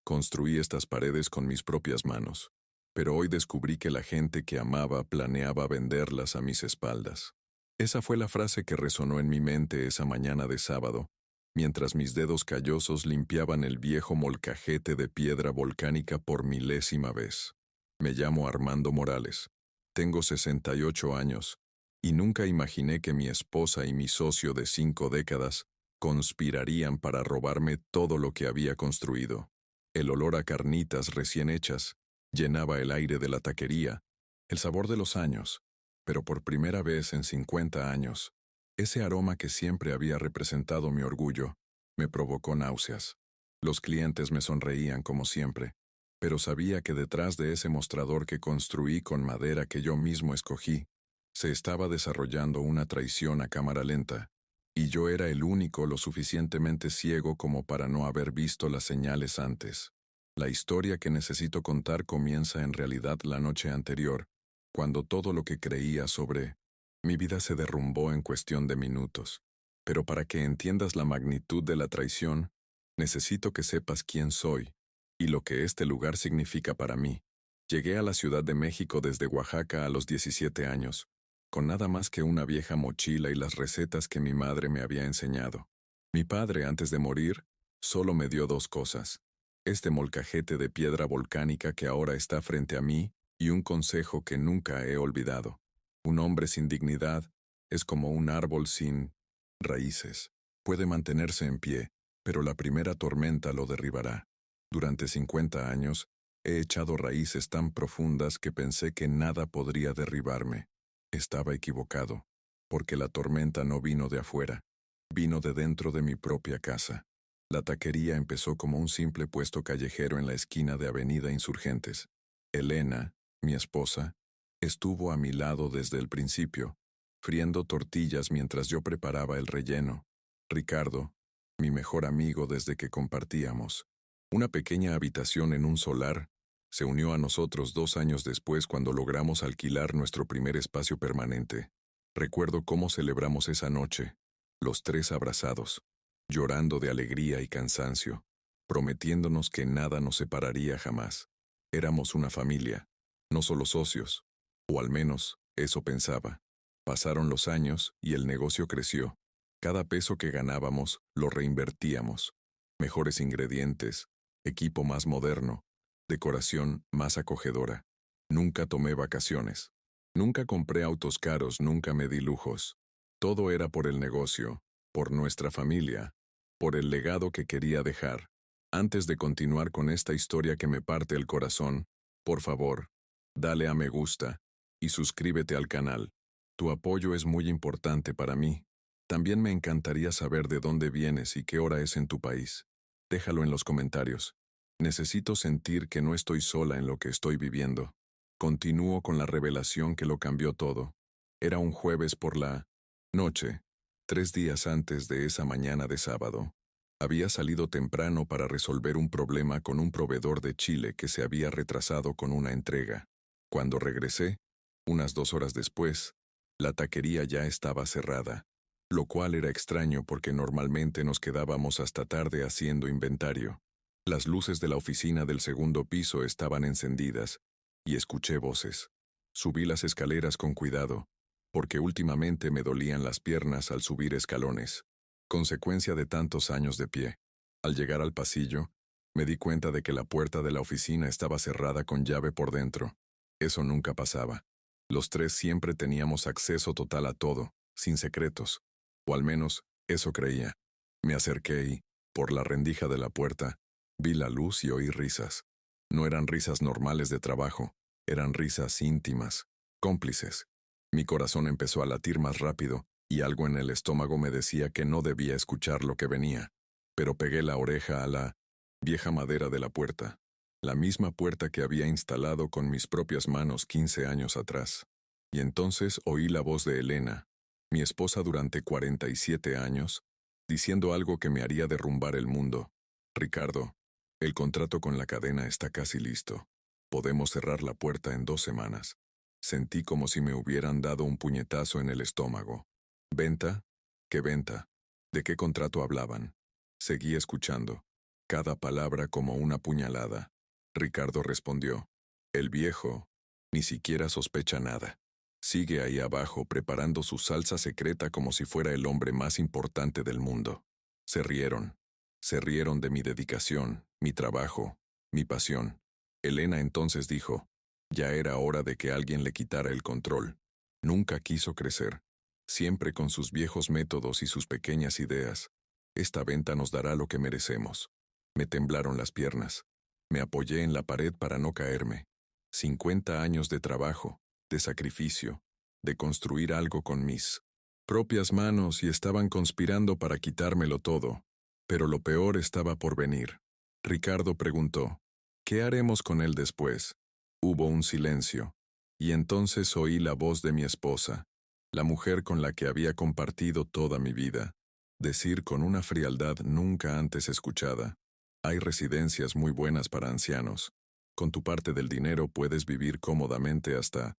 Construí estas paredes con mis propias manos, pero hoy descubrí que la gente que amaba planeaba venderlas a mis espaldas. Esa fue la frase que resonó en mi mente esa mañana de sábado, mientras mis dedos callosos limpiaban el viejo molcajete de piedra volcánica por milésima vez. Me llamo Armando Morales. Tengo 68 años, y nunca imaginé que mi esposa y mi socio de 5 décadas conspirarían para robarme todo lo que había construido. El olor a carnitas recién hechas llenaba el aire de la taquería, el sabor de los años, pero por primera vez en 50 años, ese aroma que siempre había representado mi orgullo me provocó náuseas. Los clientes me sonreían como siempre, pero sabía que detrás de ese mostrador que construí con madera que yo mismo escogí, se estaba desarrollando una traición a cámara lenta, y yo era el único lo suficientemente ciego como para no haber visto las señales antes. La historia que necesito contar comienza en realidad la noche anterior, cuando todo lo que creía sobre mi vida se derrumbó en cuestión de minutos. Pero para que entiendas la magnitud de la traición, necesito que sepas quién soy y lo que este lugar significa para mí. Llegué a la Ciudad de México desde Oaxaca a los 17 años, con nada más que una vieja mochila y las recetas que mi madre me había enseñado. Mi padre, antes de morir, solo me dio 2 cosas: este molcajete de piedra volcánica que ahora está frente a mí y un consejo que nunca he olvidado. Un hombre sin dignidad es como un árbol sin raíces. Puede mantenerse en pie, pero la primera tormenta lo derribará. Durante 50 años, he echado raíces tan profundas que pensé que nada podría derribarme. Estaba equivocado, porque la tormenta no vino de afuera, vino de dentro de mi propia casa. La taquería empezó como un simple puesto callejero en la esquina de Avenida Insurgentes. Elena, mi esposa, estuvo a mi lado desde el principio, friendo tortillas mientras yo preparaba el relleno. Ricardo, mi mejor amigo desde que compartíamos una pequeña habitación en un solar, se unió a nosotros 2 años después cuando logramos alquilar nuestro primer espacio permanente. Recuerdo cómo celebramos esa noche, los 3 abrazados, llorando de alegría y cansancio, prometiéndonos que nada nos separaría jamás. Éramos una familia, no solo socios, o al menos eso pensaba. Pasaron los años y el negocio creció. Cada peso que ganábamos lo reinvertíamos. Mejores ingredientes, equipo más moderno, decoración más acogedora. Nunca tomé vacaciones. Nunca compré autos caros, nunca me di lujos. Todo era por el negocio, por nuestra familia, por el legado que quería dejar. Antes de continuar con esta historia que me parte el corazón, por favor, dale a me gusta y suscríbete al canal. Tu apoyo es muy importante para mí. También me encantaría saber de dónde vienes y qué hora es en tu país. Déjalo en los comentarios. Necesito sentir que no estoy sola en lo que estoy viviendo. Continúo con la revelación que lo cambió todo. Era un jueves por la noche, 3 días antes de esa mañana de sábado. Había salido temprano para resolver un problema con un proveedor de Chile que se había retrasado con una entrega. Cuando regresé, unas 2 horas después, la taquería ya estaba cerrada, lo cual era extraño porque normalmente nos quedábamos hasta tarde haciendo inventario. Las luces de la oficina del segundo piso estaban encendidas, y escuché voces. Subí las escaleras con cuidado, porque últimamente me dolían las piernas al subir escalones, consecuencia de tantos años de pie. Al llegar al pasillo, me di cuenta de que la puerta de la oficina estaba cerrada con llave por dentro. Eso nunca pasaba. Los 3 siempre teníamos acceso total a todo, sin secretos. O al menos, eso creía. Me acerqué y, por la rendija de la puerta, vi la luz y oí risas. No eran risas normales de trabajo, eran risas íntimas, cómplices. Mi corazón empezó a latir más rápido, y algo en el estómago me decía que no debía escuchar lo que venía. Pero pegué la oreja a la vieja madera de la puerta, la misma puerta que había instalado con mis propias manos 15 años atrás. Y entonces oí la voz de Elena, mi esposa durante 47 años, diciendo algo que me haría derrumbar el mundo. Ricardo, el contrato con la cadena está casi listo. Podemos cerrar la puerta en 2 semanas. Sentí como si me hubieran dado un puñetazo en el estómago. ¿Venta? ¿Qué venta? ¿De qué contrato hablaban? Seguí escuchando. cada palabra como una puñalada. Ricardo respondió, el viejo ni siquiera sospecha nada. Sigue ahí abajo preparando su salsa secreta como si fuera el hombre más importante del mundo. Se rieron. Se rieron de mi dedicación, mi trabajo, mi pasión. Elena entonces dijo, ya era hora de que alguien le quitara el control. Nunca quiso crecer. Siempre con sus viejos métodos y sus pequeñas ideas. Esta venta nos dará lo que merecemos. Me temblaron las piernas. Me apoyé en la pared para no caerme. 50 años de trabajo, de sacrificio, de construir algo con mis propias manos y estaban conspirando para quitármelo todo. Pero lo peor estaba por venir. Ricardo preguntó, ¿qué haremos con él después? Hubo un silencio. Y entonces oí la voz de mi esposa, la mujer con la que había compartido toda mi vida, decir con una frialdad nunca antes escuchada, hay residencias muy buenas para ancianos. Con tu parte del dinero puedes vivir cómodamente hasta,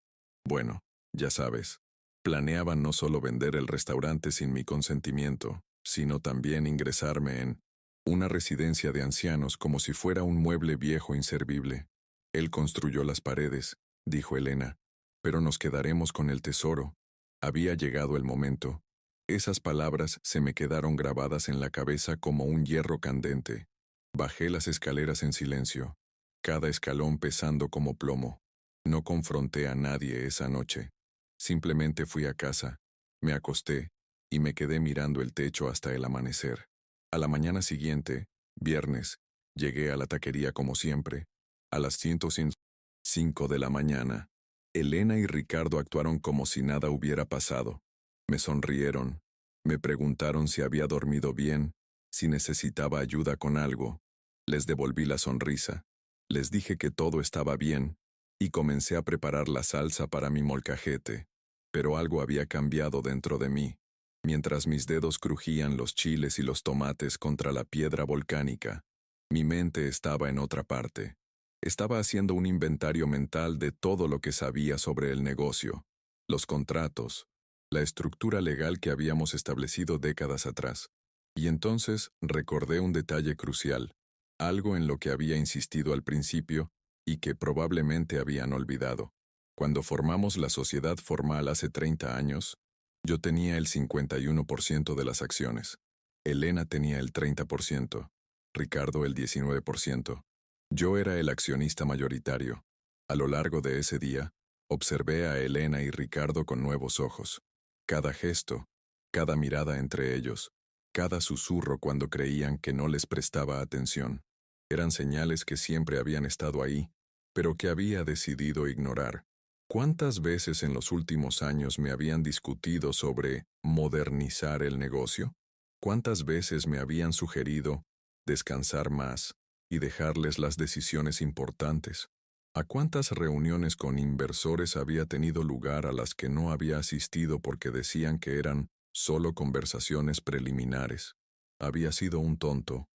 bueno, ya sabes. Planeaban no solo vender el restaurante sin mi consentimiento, sino también ingresarme en una residencia de ancianos como si fuera un mueble viejo inservible. Él construyó las paredes, dijo Elena, pero nos quedaremos con el tesoro. Había llegado el momento. Esas palabras se me quedaron grabadas en la cabeza como un hierro candente. Bajé las escaleras en silencio, cada escalón pesando como plomo. No confronté a nadie esa noche. Simplemente fui a casa, me acosté y me quedé mirando el techo hasta el amanecer. A la mañana siguiente, viernes, llegué a la taquería como siempre. A las 105 de la mañana, Elena y Ricardo actuaron como si nada hubiera pasado. Me sonrieron, me preguntaron si había dormido bien, si necesitaba ayuda con algo. Les devolví la sonrisa. Les dije que todo estaba bien, y comencé a preparar la salsa para mi molcajete. Pero algo había cambiado dentro de mí. Mientras mis dedos crujían los chiles y los tomates contra la piedra volcánica, mi mente estaba en otra parte. Estaba haciendo un inventario mental de todo lo que sabía sobre el negocio, los contratos, la estructura legal que habíamos establecido décadas atrás. Y entonces recordé un detalle crucial, algo en lo que había insistido al principio y que probablemente habían olvidado. Cuando formamos la sociedad formal hace 30 años, yo tenía el 51% de las acciones. Elena tenía el 30%, Ricardo el 19%. Yo era el accionista mayoritario. A lo largo de ese día, observé a Elena y Ricardo con nuevos ojos. Cada gesto, cada mirada entre ellos, cada susurro cuando creían que no les prestaba atención, eran señales que siempre habían estado ahí, pero que había decidido ignorar. ¿Cuántas veces en los últimos años me habían discutido sobre modernizar el negocio? ¿Cuántas veces me habían sugerido descansar más y dejarles las decisiones importantes? ¿A cuántas reuniones con inversores había tenido lugar a las que no había asistido porque decían que eran solo conversaciones preliminares? Había sido un tonto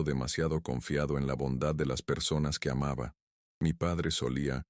demasiado confiado en la bondad de las personas que amaba. Mi padre solía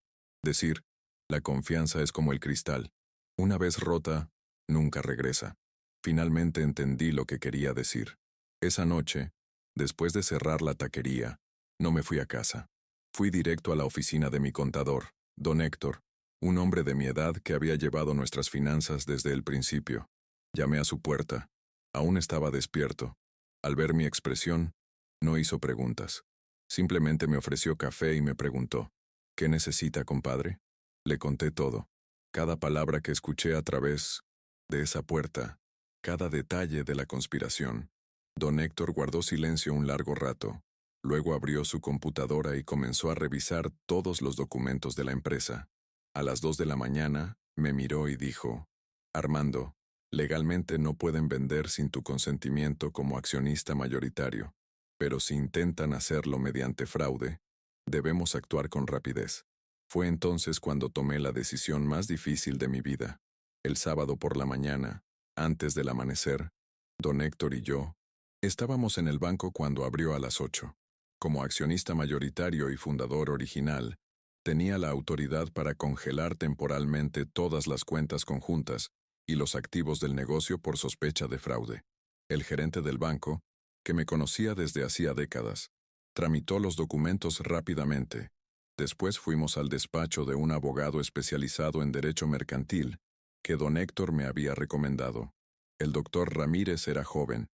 decir, la confianza es como el cristal. Una vez rota, nunca regresa. Finalmente entendí lo que quería decir. Esa noche, después de cerrar la taquería, no me fui a casa. Fui directo a la oficina de mi contador, don Héctor, un hombre de mi edad que había llevado nuestras finanzas desde el principio. Llamé a su puerta. Aún estaba despierto. Al ver mi expresión, no hizo preguntas. Simplemente me ofreció café y me preguntó, ¿qué necesita, compadre? Le conté todo. Cada palabra que escuché a través de esa puerta, cada detalle de la conspiración. Don Héctor guardó silencio un largo rato. Luego abrió su computadora y comenzó a revisar todos los documentos de la empresa. A las 2 de la mañana, me miró y dijo, Armando, legalmente no pueden vender sin tu consentimiento como accionista mayoritario, pero si intentan hacerlo mediante fraude, debemos actuar con rapidez. Fue entonces cuando tomé la decisión más difícil de mi vida. El sábado por la mañana, antes del amanecer, don Héctor y yo estábamos en el banco cuando abrió a las 8. Como accionista mayoritario y fundador original, tenía la autoridad para congelar temporalmente todas las cuentas conjuntas y los activos del negocio por sospecha de fraude. El gerente del banco, que me conocía desde hacía décadas. Tramitó los documentos rápidamente. Después fuimos al despacho de un abogado especializado en derecho mercantil, que don Héctor me había recomendado. El doctor Ramírez era joven,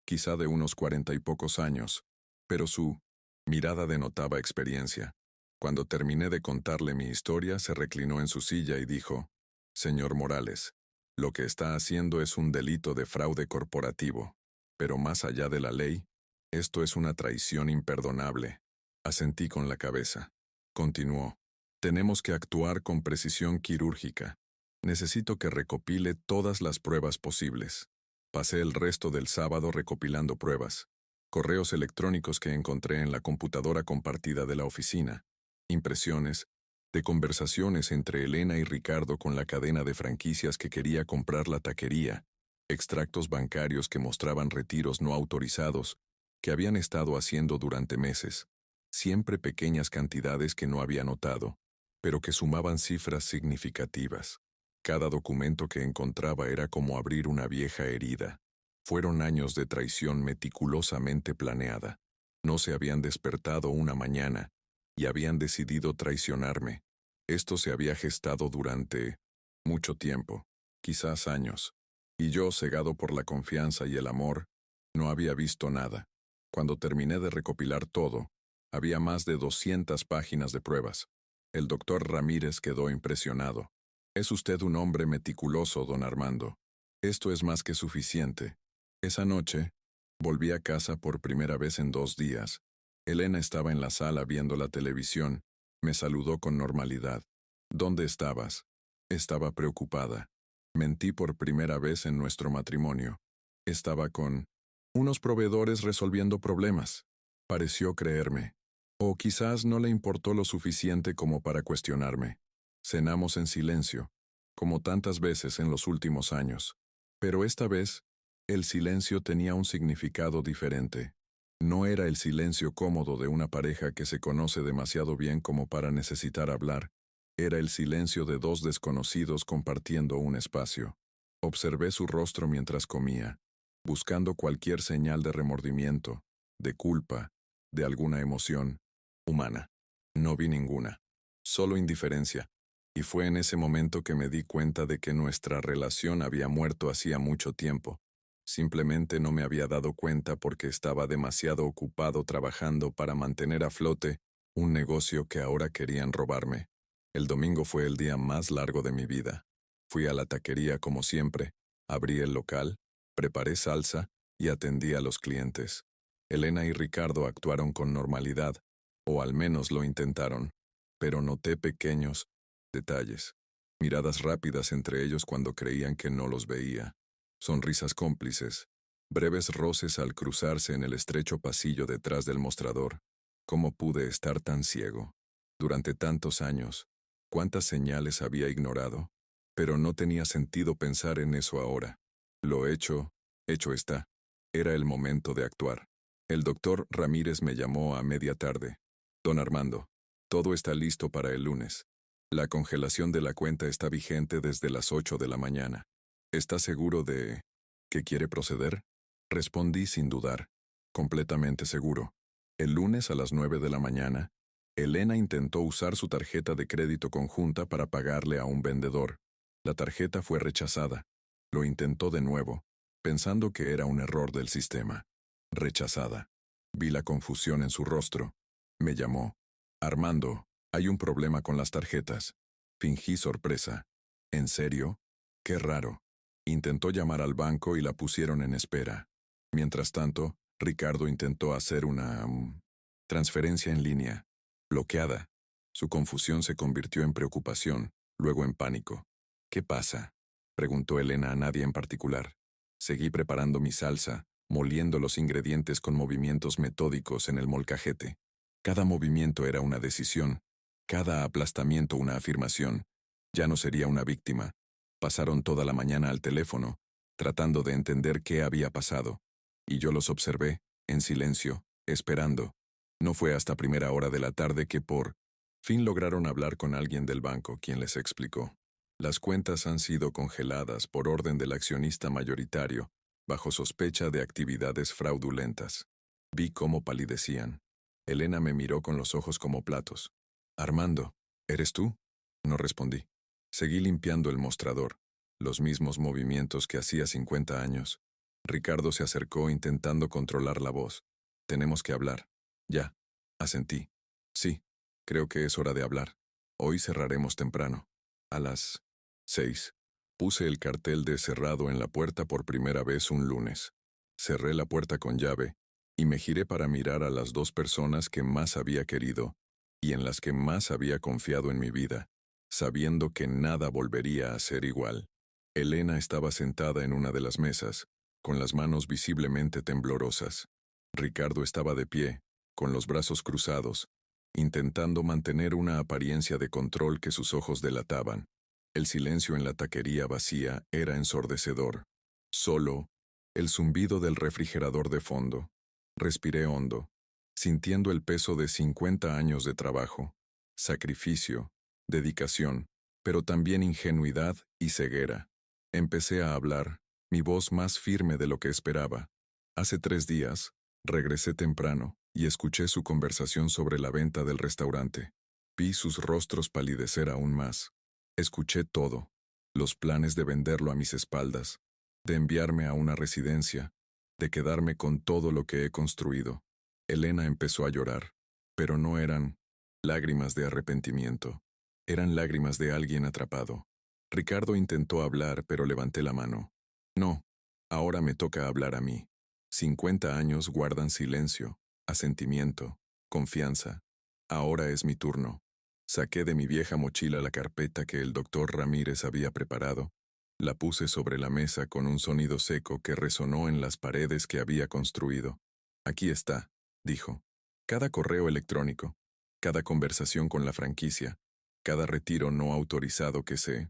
quizá de unos 40 y pocos años, pero su mirada denotaba experiencia. Cuando terminé de contarle mi historia, se reclinó en su silla y dijo: «Señor Morales, lo que está haciendo es un delito de fraude corporativo. Pero más allá de la ley, esto es una traición imperdonable». Asentí con la cabeza. Continuó: «Tenemos que actuar con precisión quirúrgica. Necesito que recopile todas las pruebas posibles». Pasé el resto del sábado recopilando pruebas. Correos electrónicos que encontré en la computadora compartida de la oficina. Impresiones de conversaciones entre Elena y Ricardo con la cadena de franquicias que quería comprar la taquería. Extractos bancarios que mostraban retiros no autorizados que habían estado haciendo durante meses. Siempre pequeñas cantidades que no había notado, pero que sumaban cifras significativas. Cada documento que encontraba era como abrir una vieja herida. Fueron años de traición meticulosamente planeada. No se habían despertado una mañana y habían decidido traicionarme. Esto se había gestado durante mucho tiempo, quizás años. Y yo, cegado por la confianza y el amor, no había visto nada. Cuando terminé de recopilar todo, había más de 200 páginas de pruebas. El doctor Ramírez quedó impresionado. «Es usted un hombre meticuloso, don Armando. Esto es más que suficiente». Esa noche, volví a casa por primera vez en 2 días. Elena estaba en la sala viendo la televisión. Me saludó con normalidad. «¿Dónde estabas?» Estaba preocupada. Mentí por primera vez en nuestro matrimonio. Estaba con unos proveedores resolviendo problemas. Pareció creerme. O quizás no le importó lo suficiente como para cuestionarme. Cenamos en silencio, como tantas veces en los últimos años. Pero esta vez, el silencio tenía un significado diferente. No era el silencio cómodo de una pareja que se conoce demasiado bien como para necesitar hablar. Era el silencio de 2 desconocidos compartiendo un espacio. Observé su rostro mientras comía, buscando cualquier señal de remordimiento, de culpa, de alguna emoción humana. No vi ninguna, solo indiferencia. Y fue en ese momento que me di cuenta de que nuestra relación había muerto hacía mucho tiempo. Simplemente no me había dado cuenta porque estaba demasiado ocupado trabajando para mantener a flote un negocio que ahora querían robarme. El domingo fue el día más largo de mi vida. Fui a la taquería como siempre, abrí el local, preparé salsa y atendí a los clientes. Elena y Ricardo actuaron con normalidad, o al menos lo intentaron, pero noté pequeños detalles. Miradas rápidas entre ellos cuando creían que no los veía. Sonrisas cómplices. Breves roces al cruzarse en el estrecho pasillo detrás del mostrador. ¿Cómo pude estar tan ciego? Durante tantos años, ¿cuántas señales había ignorado? Pero no tenía sentido pensar en eso ahora. Lo hecho está. Era el momento de actuar. El doctor Ramírez me llamó a media tarde. «Don Armando, todo está listo para el lunes. La congelación de la cuenta está vigente desde las 8 de la mañana. ¿Está seguro de que quiere proceder?» Respondí sin dudar. Completamente seguro. El lunes a las 9 de la mañana, Elena intentó usar su tarjeta de crédito conjunta para pagarle a un vendedor. La tarjeta fue rechazada. Lo intentó de nuevo, pensando que era un error del sistema. Rechazada. Vi la confusión en su rostro. Me llamó. «Armando, hay un problema con las tarjetas». Fingí sorpresa. «¿En serio? Qué raro». Intentó llamar al banco y la pusieron en espera. Mientras tanto, Ricardo intentó hacer una transferencia en línea. Bloqueada. Su confusión se convirtió en preocupación, luego en pánico. «¿Qué pasa?», preguntó Elena a nadie en particular. Seguí preparando mi salsa, moliendo los ingredientes con movimientos metódicos en el molcajete. Cada movimiento era una decisión, cada aplastamiento una afirmación. Ya no sería una víctima. Pasaron toda la mañana al teléfono, tratando de entender qué había pasado. Y yo los observé, en silencio, esperando. No fue hasta primera hora de la tarde que por fin lograron hablar con alguien del banco, quien les explicó. «Las cuentas han sido congeladas por orden del accionista mayoritario, bajo sospecha de actividades fraudulentas. Vi cómo palidecían. Elena me miró con los ojos como platos. Armando, ¿eres tú? No respondí. Seguí limpiando el mostrador, los mismos movimientos que hacía 50 años. Ricardo se acercó intentando controlar la voz. Tenemos que hablar. Ya. Asentí. Sí, creo que es hora de hablar. Hoy cerraremos temprano. A las 6. Puse el cartel de cerrado en la puerta por primera vez un lunes. Cerré la puerta con llave y me giré para mirar a las dos personas que más había querido y en las que más había confiado en mi vida, sabiendo que nada volvería a ser igual. Elena estaba sentada en una de las mesas, con las manos visiblemente temblorosas. Ricardo estaba de pie, con los brazos cruzados, intentando mantener una apariencia de control que sus ojos delataban. El silencio en la taquería vacía era ensordecedor. Solo el zumbido del refrigerador de fondo. Respiré hondo, sintiendo el peso de 50 años de trabajo, sacrificio, dedicación, pero también ingenuidad y ceguera. Empecé a hablar, mi voz más firme de lo que esperaba. Hace 3 días, regresé temprano y escuché su conversación sobre la venta del restaurante. Vi sus rostros palidecer aún más. Escuché todo, los planes de venderlo a mis espaldas, de enviarme a una residencia, de quedarme con todo lo que he construido. Elena empezó a llorar, pero no eran lágrimas de arrepentimiento, eran lágrimas de alguien atrapado. Ricardo intentó hablar, pero levanté la mano. No, ahora me toca hablar a mí. 50 años guardan silencio, asentimiento, confianza. Ahora es mi turno. Saqué de mi vieja mochila la carpeta que el doctor Ramírez había preparado. La puse sobre la mesa con un sonido seco que resonó en las paredes que había construido. Aquí está, dijo. Cada correo electrónico, cada conversación con la franquicia, cada retiro no autorizado que se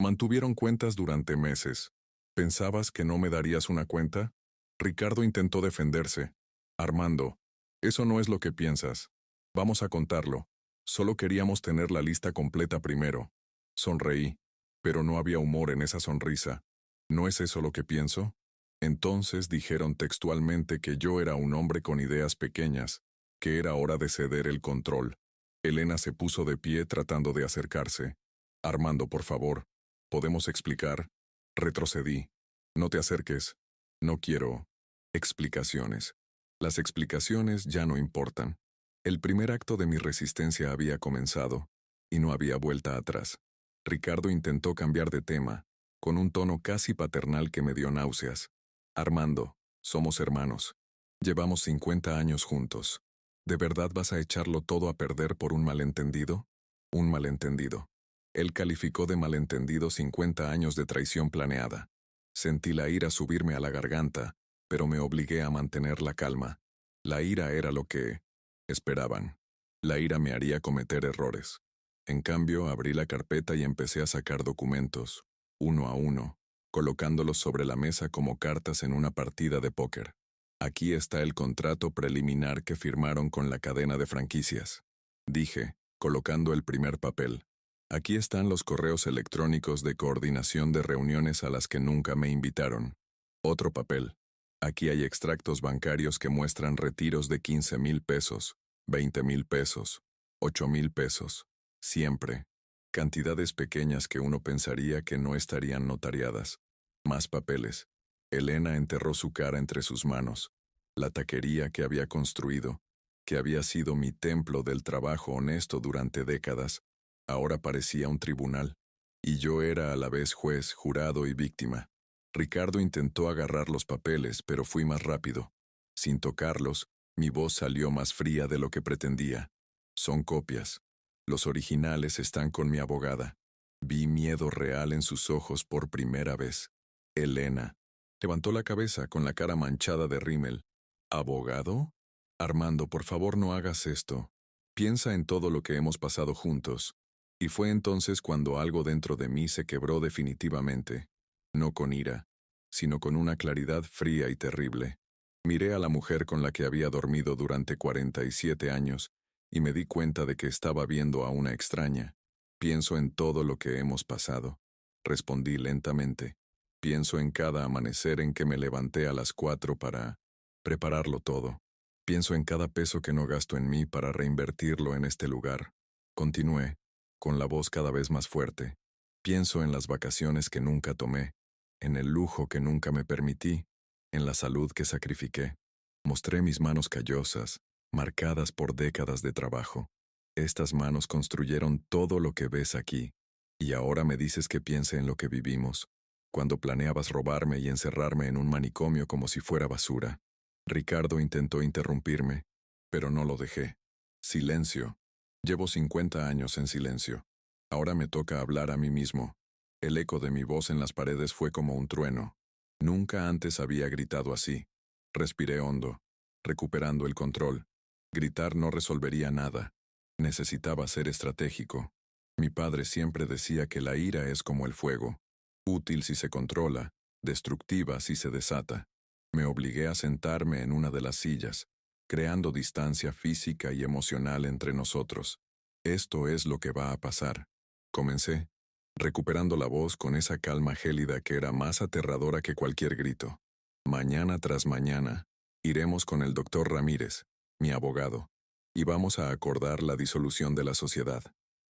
mantuvieron cuentas durante meses. ¿Pensabas que no me darías una cuenta? Ricardo intentó defenderse. Armando, eso no es lo que piensas. Vamos a contarlo. Solo queríamos tener la lista completa primero. Sonreí, pero no había humor en esa sonrisa. ¿No es eso lo que pienso? Entonces dijeron textualmente que yo era un hombre con ideas pequeñas, que era hora de ceder el control. Elena se puso de pie tratando de acercarse. Armando, por favor, ¿podemos explicar? Retrocedí. No te acerques. No quiero explicaciones. Las explicaciones ya no importan. El primer acto de mi resistencia había comenzado, y no había vuelta atrás. Ricardo intentó cambiar de tema, con un tono casi paternal que me dio náuseas. Armando, somos hermanos. Llevamos 50 años juntos. ¿De verdad vas a echarlo todo a perder por un malentendido? Un malentendido. Él calificó de malentendido 50 años de traición planeada. Sentí la ira subirme a la garganta, pero me obligué a mantener la calma. La ira era lo que esperaban. La ira me haría cometer errores. En cambio, abrí la carpeta y empecé a sacar documentos, uno a uno, colocándolos sobre la mesa como cartas en una partida de póker. Aquí está el contrato preliminar que firmaron con la cadena de franquicias, dije, colocando el primer papel. Aquí están los correos electrónicos de coordinación de reuniones a las que nunca me invitaron. Otro papel. Aquí hay extractos bancarios que muestran retiros de 15,000 pesos, 20,000 pesos, 8,000 pesos. Siempre. Cantidades pequeñas que uno pensaría que no estarían notariadas. Más papeles. Elena enterró su cara entre sus manos. La taquería que había construido, que había sido mi templo del trabajo honesto durante décadas, ahora parecía un tribunal. Y yo era a la vez juez, jurado y víctima. Ricardo intentó agarrar los papeles, pero fui más rápido. Sin tocarlos, mi voz salió más fría de lo que pretendía. Son copias. Los originales están con mi abogada. Vi miedo real en sus ojos por primera vez. Elena. Levantó la cabeza con la cara manchada de rímel. ¿Abogado? Armando, por favor no hagas esto. Piensa en todo lo que hemos pasado juntos. Y fue entonces cuando algo dentro de mí se quebró definitivamente. No con ira, sino con una claridad fría y terrible. Miré a la mujer con la que había dormido durante 47 años y me di cuenta de que estaba viendo a una extraña. Pienso en todo lo que hemos pasado. Respondí lentamente. Pienso en cada amanecer en que me levanté a las 4 para prepararlo todo. Pienso en cada peso que no gasto en mí para reinvertirlo en este lugar. Continué, con la voz cada vez más fuerte. Pienso en las vacaciones que nunca tomé, en el lujo que nunca me permití, en la salud que sacrifiqué. Mostré mis manos callosas, marcadas por décadas de trabajo. Estas manos construyeron todo lo que ves aquí. Y ahora me dices que piense en lo que vivimos, cuando planeabas robarme y encerrarme en un manicomio como si fuera basura. Ricardo intentó interrumpirme, pero no lo dejé. Silencio. Llevo 50 años en silencio. Ahora me toca hablar a mí mismo. El eco de mi voz en las paredes fue como un trueno. Nunca antes había gritado así. Respiré hondo, recuperando el control. Gritar no resolvería nada. Necesitaba ser estratégico. Mi padre siempre decía que la ira es como el fuego, útil si se controla, destructiva si se desata. Me obligué a sentarme en una de las sillas, creando distancia física y emocional entre nosotros. Esto es lo que va a pasar. Comencé, recuperando la voz con esa calma gélida que era más aterradora que cualquier grito. Mañana tras mañana, iremos con el doctor Ramírez, mi abogado, y vamos a acordar la disolución de la sociedad.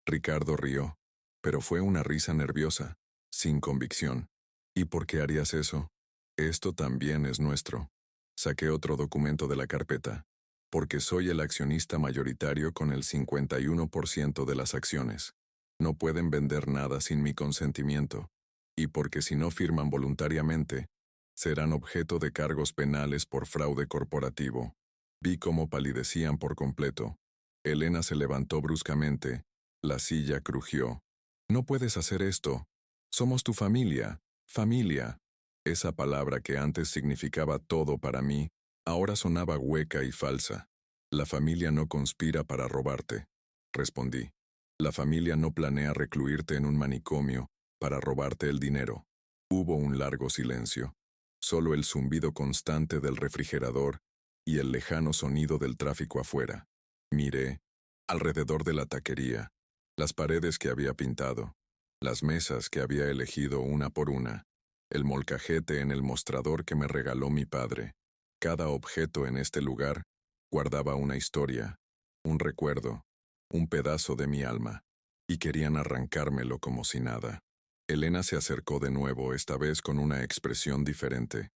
Ricardo rió, pero fue una risa nerviosa, sin convicción. ¿Y por qué harías eso? Esto también es nuestro. Saqué otro documento de la carpeta. Porque soy el accionista mayoritario con el 51% de las acciones. No pueden vender nada sin mi consentimiento. Y porque si no firman voluntariamente, serán objeto de cargos penales por fraude corporativo. Vi cómo palidecían por completo. Elena se levantó bruscamente. La silla crujió. No puedes hacer esto. Somos tu familia. Familia. Esa palabra que antes significaba todo para mí, ahora sonaba hueca y falsa. La familia no conspira para robarte, respondí. La familia no planea recluirte en un manicomio para robarte el dinero. Hubo un largo silencio. Solo el zumbido constante del refrigerador y el lejano sonido del tráfico afuera. Miré, alrededor de la taquería, las paredes que había pintado, las mesas que había elegido una por una, el molcajete en el mostrador que me regaló mi padre. Cada objeto en este lugar guardaba una historia, un recuerdo, un pedazo de mi alma, y querían arrancármelo como si nada. Elena se acercó de nuevo, esta vez con una expresión diferente.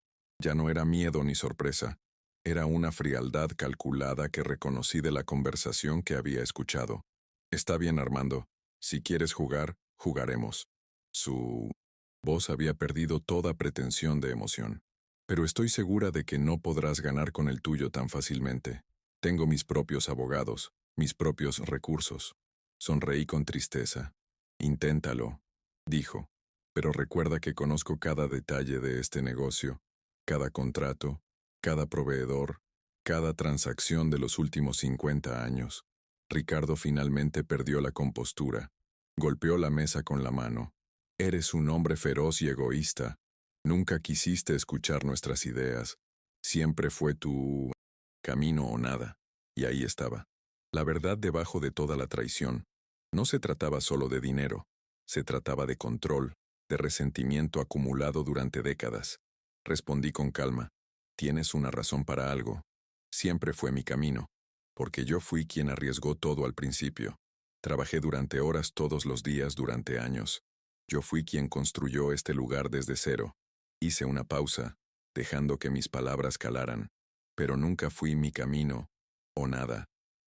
Ya no era miedo ni sorpresa, era una frialdad calculada que reconocí de la conversación que había escuchado. Está bien, Armando. Si quieres jugar, jugaremos. Su voz había perdido toda pretensión de emoción. Pero estoy segura de que no podrás ganar con el tuyo tan fácilmente. Tengo mis propios abogados, mis propios recursos. Sonreí con tristeza. Inténtalo, dijo. Pero recuerda que conozco cada detalle de este negocio, cada contrato, cada proveedor, cada transacción de los últimos 50 años. Ricardo finalmente perdió la compostura. Golpeó la mesa con la mano. Eres un hombre feroz y egoísta. Nunca quisiste escuchar nuestras ideas. Siempre fue tu camino o nada. Y ahí estaba. La verdad debajo de toda la traición. No se trataba solo de dinero. Se trataba de control, de resentimiento acumulado durante décadas. Respondí con calma. Tienes una razón para algo. Siempre fue mi camino. Porque yo fui quien arriesgó todo al principio. Trabajé durante horas todos los días durante años. Yo fui quien construyó este lugar desde cero. Hice una pausa, dejando que mis palabras calaran. Pero nunca fui mi camino, o nada.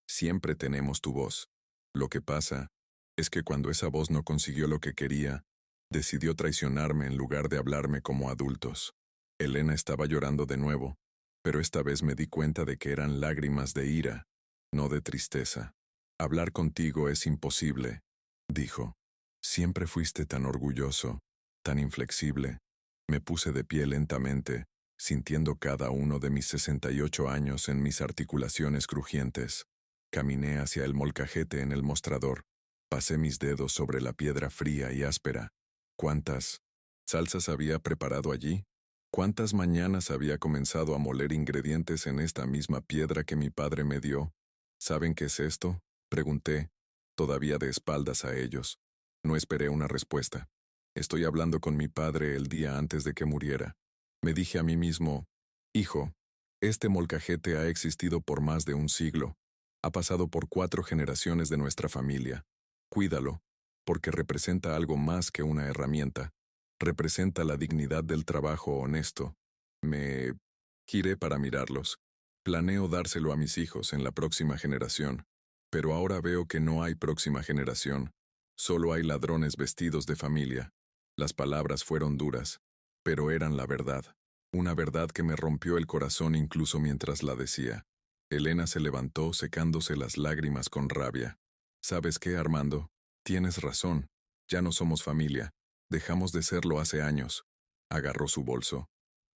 Siempre tenemos tu voz. Lo que pasa es que cuando esa voz no consiguió lo que quería, decidió traicionarme en lugar de hablarme como adultos. Elena estaba llorando de nuevo, pero esta vez me di cuenta de que eran lágrimas de ira, no de tristeza. Hablar contigo es imposible, dijo. Siempre fuiste tan orgulloso, tan inflexible. Me puse de pie lentamente, sintiendo cada uno de mis 68 años en mis articulaciones crujientes. Caminé hacia el molcajete en el mostrador. Pasé mis dedos sobre la piedra fría y áspera. ¿Cuántas salsas había preparado allí? ¿Cuántas mañanas había comenzado a moler ingredientes en esta misma piedra que mi padre me dio? ¿Saben qué es esto? Pregunté, todavía de espaldas a ellos. No esperé una respuesta. Estoy hablando con mi padre el día antes de que muriera. Me dije a mí mismo, hijo, este molcajete ha existido por más de un siglo. Ha pasado por 4 generaciones de nuestra familia. Cuídalo, porque representa algo más que una herramienta. Representa la dignidad del trabajo honesto. Me giré para mirarlos. Planeo dárselo a mis hijos en la próxima generación. Pero ahora veo que no hay próxima generación. Solo hay ladrones vestidos de familia. Las palabras fueron duras, pero eran la verdad. Una verdad que me rompió el corazón incluso mientras la decía. Elena se levantó secándose las lágrimas con rabia. ¿Sabes qué, Armando? Tienes razón. Ya no somos familia. Dejamos de serlo hace años. Agarró su bolso.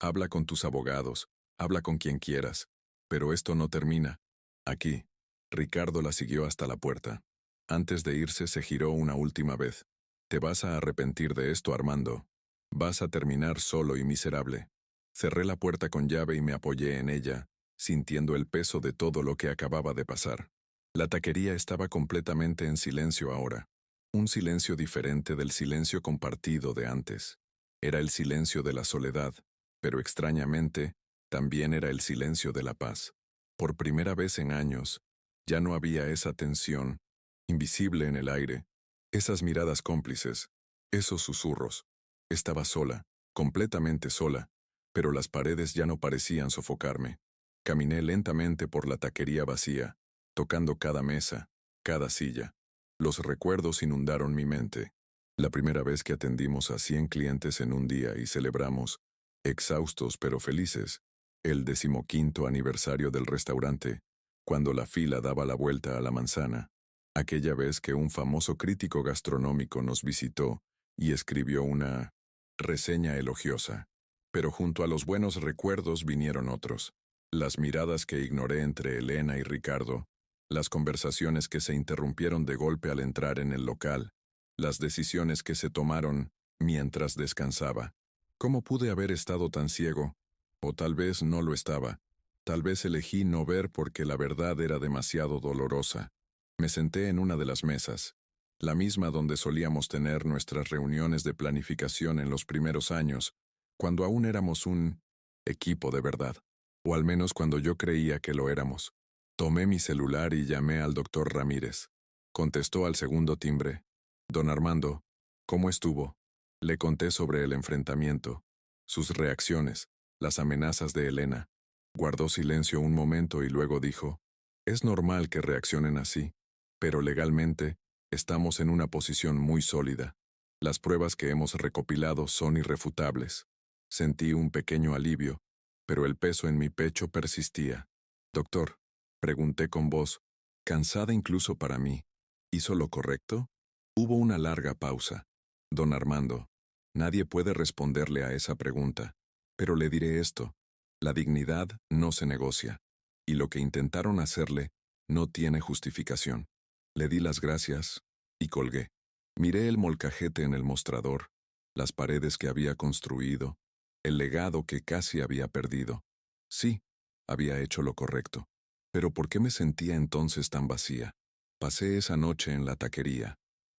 Habla con tus abogados. Habla con quien quieras. Pero esto no termina. Aquí. Ricardo la siguió hasta la puerta. Antes de irse se giró una última vez. Te vas a arrepentir de esto, Armando. Vas a terminar solo y miserable. Cerré la puerta con llave y me apoyé en ella, sintiendo el peso de todo lo que acababa de pasar. La taquería estaba completamente en silencio ahora. Un silencio diferente del silencio compartido de antes. Era el silencio de la soledad, pero extrañamente, también era el silencio de la paz. Por primera vez en años, ya no había esa tensión, invisible en el aire, esas miradas cómplices, esos susurros. Estaba sola, completamente sola, pero las paredes ya no parecían sofocarme. Caminé lentamente por la taquería vacía, tocando cada mesa, cada silla. Los recuerdos inundaron mi mente. La primera vez que atendimos a 100 clientes en un día y celebramos, exhaustos pero felices, el 15º aniversario del restaurante, cuando la fila daba la vuelta a la manzana. Aquella vez que un famoso crítico gastronómico nos visitó y escribió una reseña elogiosa. Pero junto a los buenos recuerdos vinieron otros. Las miradas que ignoré entre Elena y Ricardo, las conversaciones que se interrumpieron de golpe al entrar en el local, las decisiones que se tomaron mientras descansaba. ¿Cómo pude haber estado tan ciego? O tal vez no lo estaba. Tal vez elegí no ver porque la verdad era demasiado dolorosa. Me senté en una de las mesas, la misma donde solíamos tener nuestras reuniones de planificación en los primeros años, cuando aún éramos un equipo de verdad, o al menos cuando yo creía que lo éramos. Tomé mi celular y llamé al doctor Ramírez. Contestó al segundo timbre. Don Armando, ¿cómo estuvo? Le conté sobre el enfrentamiento, sus reacciones, las amenazas de Elena. Guardó silencio un momento y luego dijo, es normal que reaccionen así, pero legalmente, estamos en una posición muy sólida. Las pruebas que hemos recopilado son irrefutables. Sentí un pequeño alivio, pero el peso en mi pecho persistía. Doctor, pregunté con voz, cansada incluso para mí, ¿hizo lo correcto? Hubo una larga pausa. Don Armando, nadie puede responderle a esa pregunta, pero le diré esto. La dignidad no se negocia, y lo que intentaron hacerle no tiene justificación. Le di las gracias y colgué. Miré el molcajete en el mostrador, las paredes que había construido, el legado que casi había perdido. Sí, había hecho lo correcto. Pero ¿por qué me sentía entonces tan vacía? Pasé esa noche en la taquería.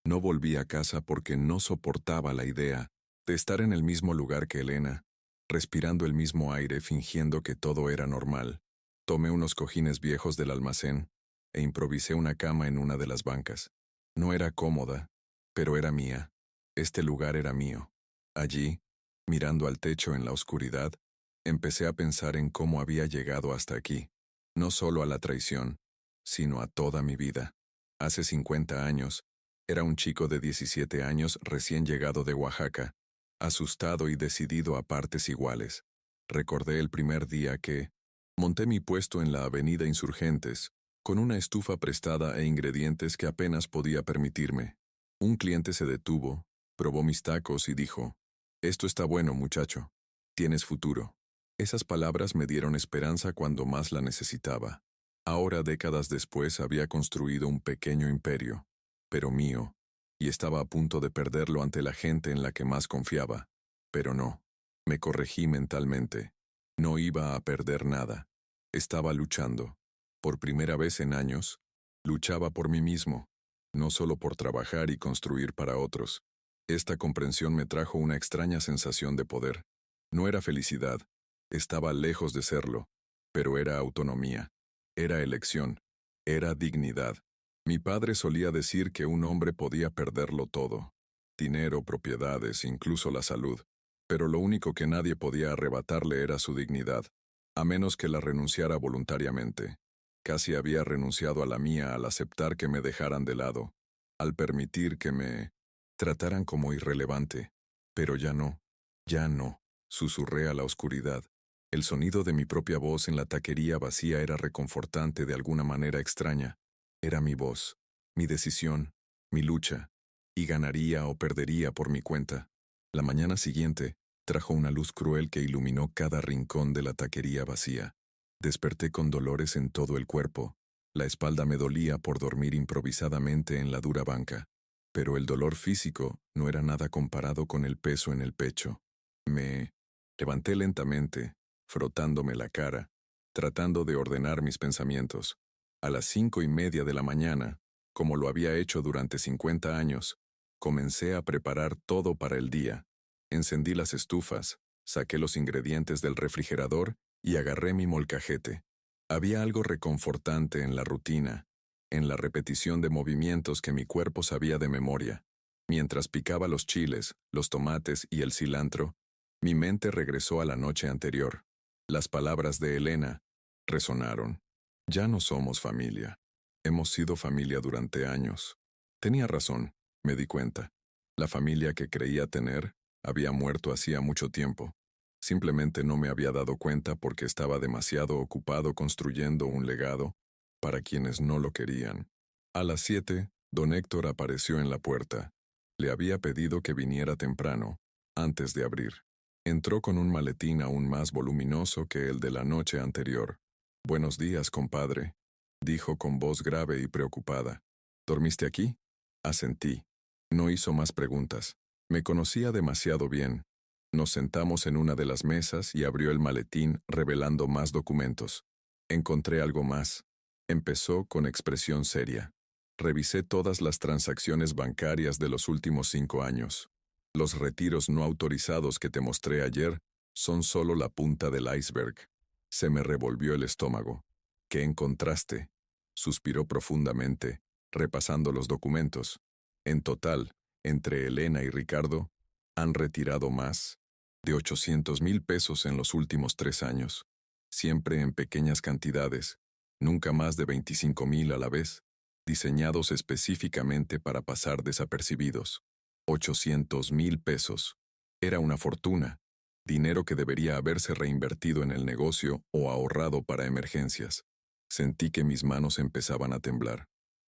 No volví a casa porque no soportaba la idea de estar en el mismo lugar que Elena, respirando el mismo aire fingiendo que todo era normal. Tomé unos cojines viejos del almacén e improvisé una cama en una de las bancas. No era cómoda, pero era mía. Este lugar era mío. Allí, mirando al techo en la oscuridad, empecé a pensar en cómo había llegado hasta aquí, no solo a la traición, sino a toda mi vida. Hace 50 años, era un chico de 17 años recién llegado de Oaxaca, asustado y decidido a partes iguales. Recordé el primer día que monté mi puesto en la avenida Insurgentes, con una estufa prestada e ingredientes que apenas podía permitirme. Un cliente se detuvo, probó mis tacos y dijo, «Esto está bueno, muchacho. Tienes futuro». Esas palabras me dieron esperanza cuando más la necesitaba. Ahora, décadas después, había construido un pequeño imperio, pero mío, y estaba a punto de perderlo ante la gente en la que más confiaba. Pero no. Me corregí mentalmente. No iba a perder nada. Estaba luchando. Por primera vez en años, luchaba por mí mismo, no solo por trabajar y construir para otros. Esta comprensión me trajo una extraña sensación de poder. No era felicidad, estaba lejos de serlo, pero era autonomía, era elección, era dignidad. Mi padre solía decir que un hombre podía perderlo todo, dinero, propiedades, incluso la salud, pero lo único que nadie podía arrebatarle era su dignidad, a menos que la renunciara voluntariamente. Casi había renunciado a la mía al aceptar que me dejaran de lado, al permitir que me trataran como irrelevante. Pero ya no, susurré a la oscuridad. El sonido de mi propia voz en la taquería vacía era reconfortante de alguna manera extraña. Era mi voz, mi decisión, mi lucha, y ganaría o perdería por mi cuenta. La mañana siguiente trajo una luz cruel que iluminó cada rincón de la taquería vacía. Desperté con dolores en todo el cuerpo. La espalda me dolía por dormir improvisadamente en la dura banca. Pero el dolor físico no era nada comparado con el peso en el pecho. Me levanté lentamente, frotándome la cara, tratando de ordenar mis pensamientos. A las 5:30 de la mañana, como lo había hecho durante 50 años, comencé a preparar todo para el día. Encendí las estufas, saqué los ingredientes del refrigerador y agarré mi molcajete. Había algo reconfortante en la rutina, en la repetición de movimientos que mi cuerpo sabía de memoria. Mientras picaba los chiles, los tomates y el cilantro, mi mente regresó a la noche anterior. Las palabras de Elena resonaron. Ya no somos familia. Hemos sido familia durante años. Tenía razón, me di cuenta. La familia que creía tener había muerto hacía mucho tiempo. Simplemente no me había dado cuenta porque estaba demasiado ocupado construyendo un legado para quienes no lo querían. A las 7, don Héctor apareció en la puerta. Le había pedido que viniera temprano, antes de abrir. Entró con un maletín aún más voluminoso que el de la noche anterior. «Buenos días, compadre», dijo con voz grave y preocupada. «¿Dormiste aquí?» Asentí. No hizo más preguntas. Me conocía demasiado bien. Nos sentamos en una de las mesas y abrió el maletín revelando más documentos. Encontré algo más. Empezó con expresión seria. Revisé todas las transacciones bancarias de los últimos 5 años. Los retiros no autorizados que te mostré ayer son solo la punta del iceberg. Se me revolvió el estómago. ¿Qué encontraste?, suspiró profundamente, repasando los documentos. En total, entre Elena y Ricardo, han retirado más de 800,000 pesos en los últimos 3 años. Siempre en pequeñas cantidades, nunca más de 25,000 a la vez, diseñados específicamente para pasar desapercibidos. 800,000 pesos. Era una fortuna, dinero que debería haberse reinvertido en el negocio o ahorrado para emergencias. Sentí que mis manos empezaban a temblar.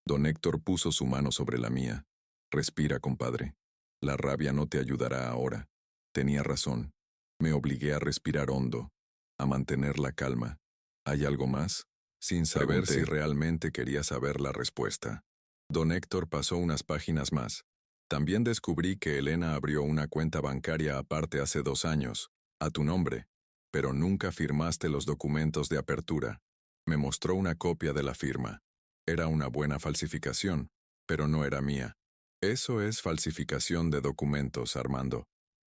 Don Héctor puso su mano sobre la mía. Respira, compadre. La rabia no te ayudará ahora. Tenía razón. Me obligué a respirar hondo, a mantener la calma. ¿Hay algo más?, sin saber si realmente quería saber la respuesta. Don Héctor pasó unas páginas más. También descubrí que Elena abrió una cuenta bancaria aparte hace 2 años, a tu nombre, pero nunca firmaste los documentos de apertura. Me mostró una copia de la firma. Era una buena falsificación, pero no era mía. Eso es falsificación de documentos, Armando.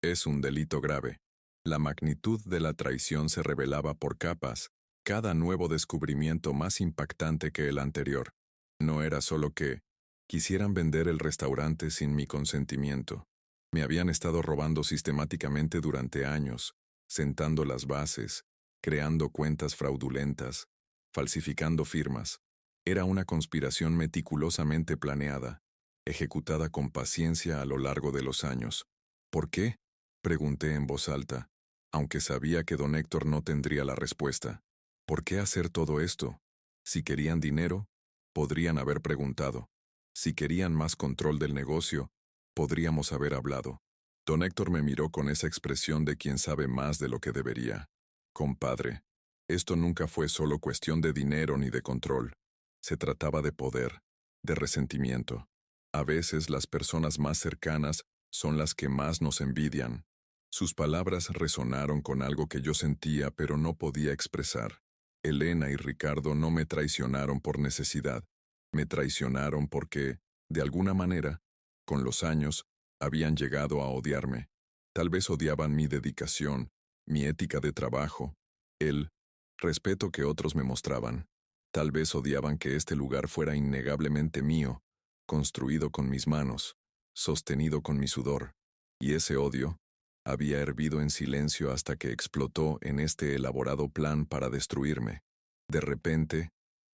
Es un delito grave. La magnitud de la traición se revelaba por capas, cada nuevo descubrimiento más impactante que el anterior. No era solo que quisieran vender el restaurante sin mi consentimiento. Me habían estado robando sistemáticamente durante años, sentando las bases, creando cuentas fraudulentas, falsificando firmas. Era una conspiración meticulosamente planeada, ejecutada con paciencia a lo largo de los años. ¿Por qué?, pregunté en voz alta, aunque sabía que don Héctor no tendría la respuesta. ¿Por qué hacer todo esto? Si querían dinero, podrían haber preguntado. Si querían más control del negocio, podríamos haber hablado. Don Héctor me miró con esa expresión de quien sabe más de lo que debería. Compadre, esto nunca fue solo cuestión de dinero ni de control. Se trataba de poder, de resentimiento. A veces las personas más cercanas son las que más nos envidian. Sus palabras resonaron con algo que yo sentía pero no podía expresar. Elena y Ricardo no me traicionaron por necesidad. Me traicionaron porque, de alguna manera, con los años, Habían llegado a odiarme. Tal vez odiaban mi dedicación, mi ética de trabajo, el respeto que otros me mostraban. Tal vez odiaban que este lugar fuera innegablemente mío, construido con mis manos, sostenido con mi sudor. Y ese odio había hervido en silencio hasta que explotó en este elaborado plan para destruirme. De repente,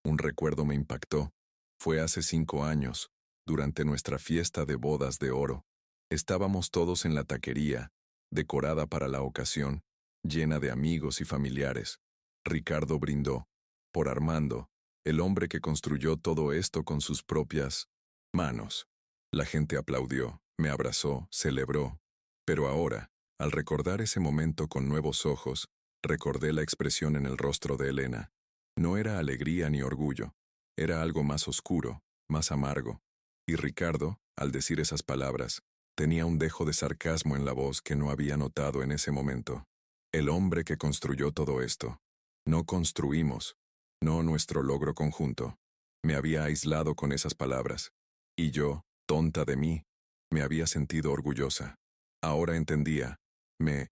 un recuerdo me impactó. Fue hace 5 años, durante nuestra fiesta de bodas de oro. Estábamos todos en la taquería, decorada para la ocasión, llena de amigos y familiares. Ricardo brindó, por Armando, el hombre que construyó todo esto con sus propias manos. La gente aplaudió, me abrazó, celebró. Pero ahora, al recordar ese momento con nuevos ojos, recordé la expresión en el rostro de Elena. No era alegría ni orgullo, era algo más oscuro, más amargo. Y Ricardo, al decir esas palabras, tenía un dejo de sarcasmo en la voz que no había notado en ese momento. El hombre que construyó todo esto. No construimos, no nuestro logro conjunto. Me había aislado con esas palabras. Y yo, tonta de mí, me había sentido orgullosa. Ahora entendía. Me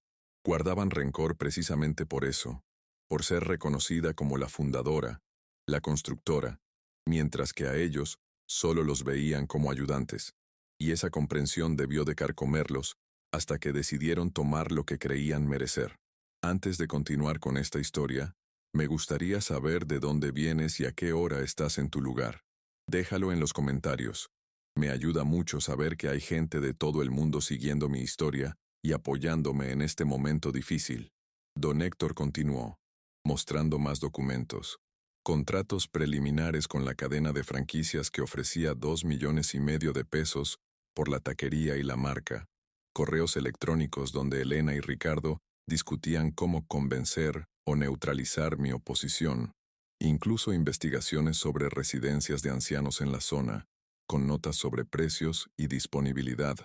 guardaban rencor precisamente por eso, por ser reconocida como la fundadora, la constructora, mientras que a ellos solo los veían como ayudantes. Y esa comprensión debió de carcomerlos hasta que decidieron tomar lo que creían merecer. Antes de continuar con esta historia, me gustaría saber de dónde vienes y a qué hora estás en tu lugar. Déjalo en los comentarios. Me ayuda mucho saber que hay gente de todo el mundo siguiendo mi historia y apoyándome en este momento difícil. Don Héctor continuó, mostrando más documentos. Contratos preliminares con la cadena de franquicias que ofrecía 2,5 millones de pesos por la taquería y la marca. Correos electrónicos donde Elena y Ricardo discutían cómo convencer o neutralizar mi oposición. Incluso investigaciones sobre residencias de ancianos en la zona, con notas sobre precios y disponibilidad.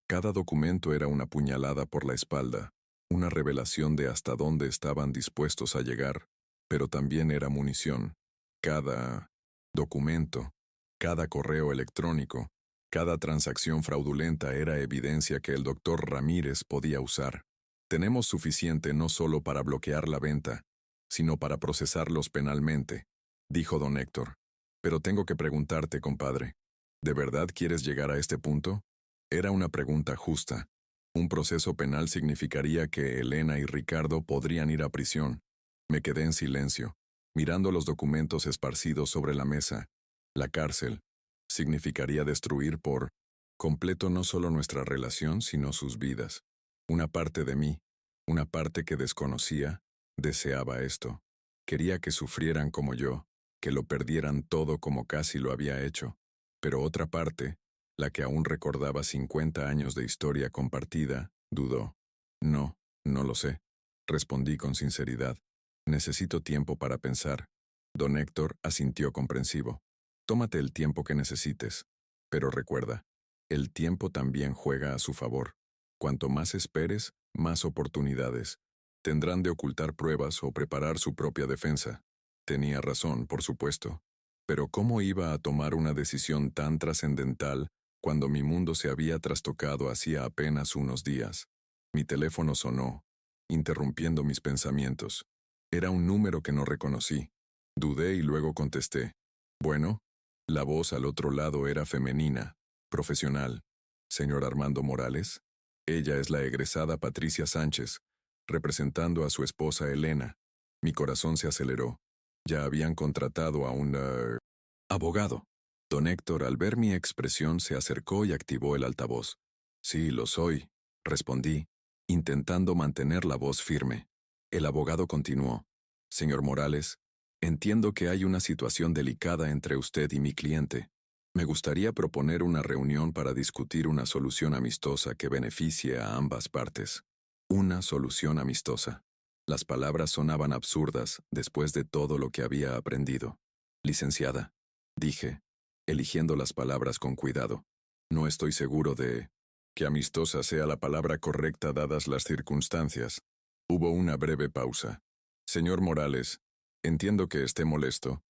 Cada documento era una puñalada por la espalda, una revelación de hasta dónde estaban dispuestos a llegar, pero también era munición. Cada documento, cada correo electrónico, cada transacción fraudulenta era evidencia que el doctor Ramírez podía usar. Tenemos suficiente no solo para bloquear la venta, sino para procesarlos penalmente, dijo don Héctor. Pero tengo que preguntarte, compadre, ¿de verdad quieres llegar a este punto? Era una pregunta justa. Un proceso penal significaría que Elena y Ricardo podrían ir a prisión. Me quedé en silencio, mirando los documentos esparcidos sobre la mesa. La cárcel significaría destruir por completo no solo nuestra relación, sino sus vidas. Una parte de mí, una parte que desconocía, deseaba esto. Quería que sufrieran como yo, que lo perdieran todo como casi lo había hecho. Pero otra parte, la que aún recordaba 50 años de historia compartida, dudó. No, no lo sé, respondí con sinceridad. Necesito tiempo para pensar. Don Héctor asintió comprensivo. Tómate el tiempo que necesites. Pero recuerda, el tiempo también juega a su favor. Cuanto más esperes, más oportunidades. Tendrán de ocultar pruebas o preparar su propia defensa. Tenía razón, por supuesto. Pero ¿cómo iba a tomar una decisión tan trascendental cuando mi mundo se había trastocado hacía apenas unos días? Mi teléfono sonó, interrumpiendo mis pensamientos. Era un número que no reconocí. Dudé y luego contesté. Bueno, la voz al otro lado era femenina, profesional. ¿Señor Armando Morales? Ella es la egresada Patricia Sánchez, representando a su esposa Elena. Mi corazón se aceleró. Ya habían contratado a un abogado. Don Héctor, al ver mi expresión, se acercó y activó el altavoz. Sí, lo soy, respondí, intentando mantener la voz firme. El abogado continuó. Señor Morales, entiendo que hay una situación delicada entre usted y mi cliente. Me gustaría proponer una reunión para discutir una solución amistosa que beneficie a ambas partes. Una solución amistosa. Las palabras sonaban absurdas después de todo lo que había aprendido. Licenciada, dije, eligiendo las palabras con cuidado. No estoy seguro de que amistosa sea la palabra correcta dadas las circunstancias. Hubo una breve pausa. Señor Morales, entiendo que esté molesto,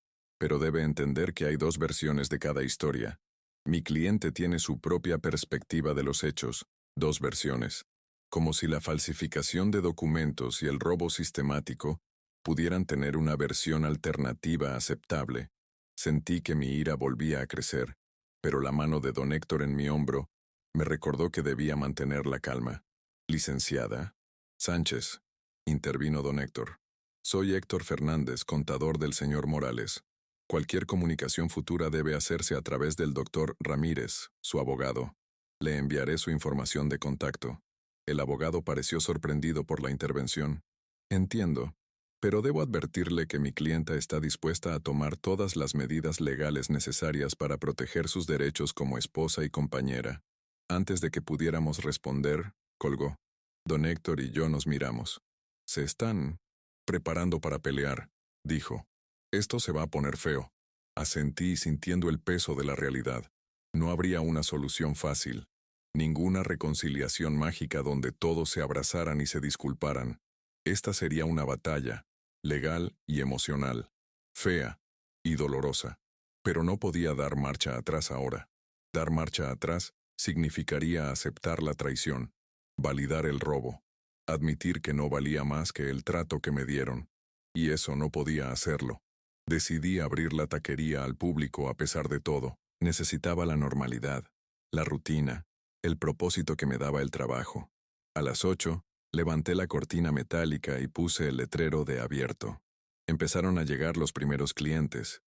pero debe entender que hay dos versiones de cada historia. Mi cliente tiene su propia perspectiva de los hechos, Dos versiones. Como si la falsificación de documentos y el robo sistemático pudieran tener una versión alternativa aceptable. Sentí que mi ira volvía a crecer, pero la mano de don Héctor en mi hombro me recordó que debía mantener la calma. Licenciada Sánchez, intervino don Héctor. Soy Héctor Fernández, contador del señor Morales. Cualquier comunicación futura debe hacerse a través del doctor Ramírez, su abogado. Le enviaré su información de contacto. El abogado pareció sorprendido por la intervención. Entiendo, pero debo advertirle que mi clienta está dispuesta a tomar todas las medidas legales necesarias para proteger sus derechos como esposa y compañera. Antes de que pudiéramos responder, colgó. Don Héctor y yo nos miramos. Se están preparando para pelear, dijo. Esto se va a poner feo. Asentí sintiendo el peso de la realidad. No habría una solución fácil. Ninguna reconciliación mágica donde todos se abrazaran y se disculparan. Esta sería una batalla, legal y emocional, fea y dolorosa. Pero no podía dar marcha atrás ahora. Dar marcha atrás significaría aceptar la traición, validar el robo, admitir que no valía más que el trato que me dieron. Y eso no podía hacerlo. Decidí abrir la taquería al público a pesar de todo. Necesitaba la normalidad, la rutina, el propósito que me daba el trabajo. A las 8, levanté la cortina metálica y puse el letrero de abierto. Empezaron a llegar los primeros clientes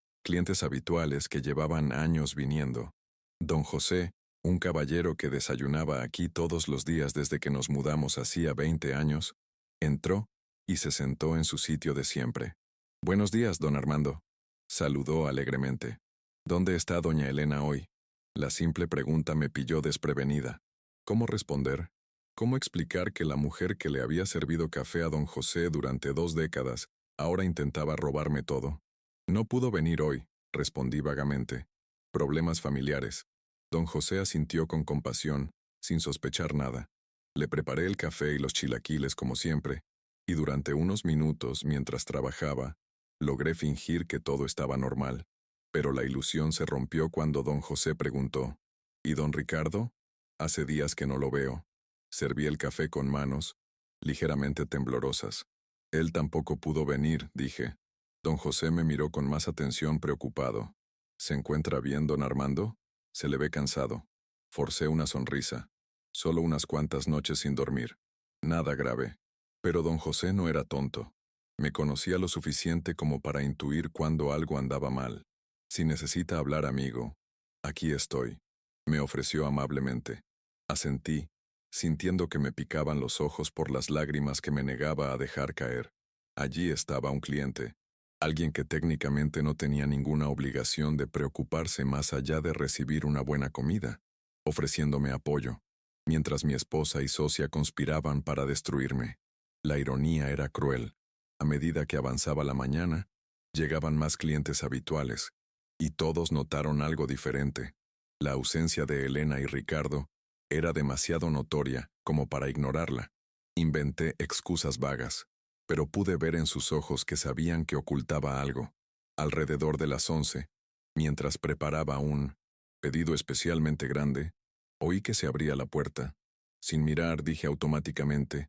habituales que llevaban años viniendo. Don José, un caballero que desayunaba aquí todos los días desde que nos mudamos hacía 20 años, entró y se sentó en su sitio de siempre. Buenos días, don Armando. Saludó alegremente. ¿Dónde está doña Elena hoy? La simple pregunta me pilló desprevenida. ¿Cómo responder? ¿Cómo explicar que la mujer que le había servido café a don José durante 2 décadas ahora intentaba robarme todo? No pudo venir hoy, respondí vagamente. Problemas familiares. Don José asintió con compasión, sin sospechar nada. Le preparé el café y los chilaquiles como siempre, y durante unos minutos, mientras trabajaba, logré fingir que todo estaba normal. Pero la ilusión se rompió cuando don José preguntó, ¿y don Ricardo? Hace días que no lo veo. Serví el café con manos, ligeramente temblorosas. Él tampoco pudo venir, dije. Don José me miró con más atención preocupado. ¿Se encuentra bien, don Armando? Se le ve cansado. Forcé una sonrisa. Solo unas cuantas noches sin dormir. Nada grave. Pero don José no era tonto. Me conocía lo suficiente como para intuir cuando algo andaba mal. Si necesita hablar, amigo, aquí estoy. Me ofreció amablemente. Asentí, sintiendo que me picaban los ojos por las lágrimas que me negaba a dejar caer. Allí estaba un cliente, alguien que técnicamente no tenía ninguna obligación de preocuparse más allá de recibir una buena comida, ofreciéndome apoyo, mientras mi esposa y socia conspiraban para destruirme. La ironía era cruel. A medida que avanzaba la mañana, llegaban más clientes habituales, y todos notaron algo diferente. La ausencia de Elena y Ricardo era demasiado notoria como para ignorarla. Inventé excusas vagas, pero pude ver en sus ojos que sabían que ocultaba algo. Alrededor de las 11, mientras preparaba un pedido especialmente grande, oí que se abría la puerta. Sin mirar, dije automáticamente,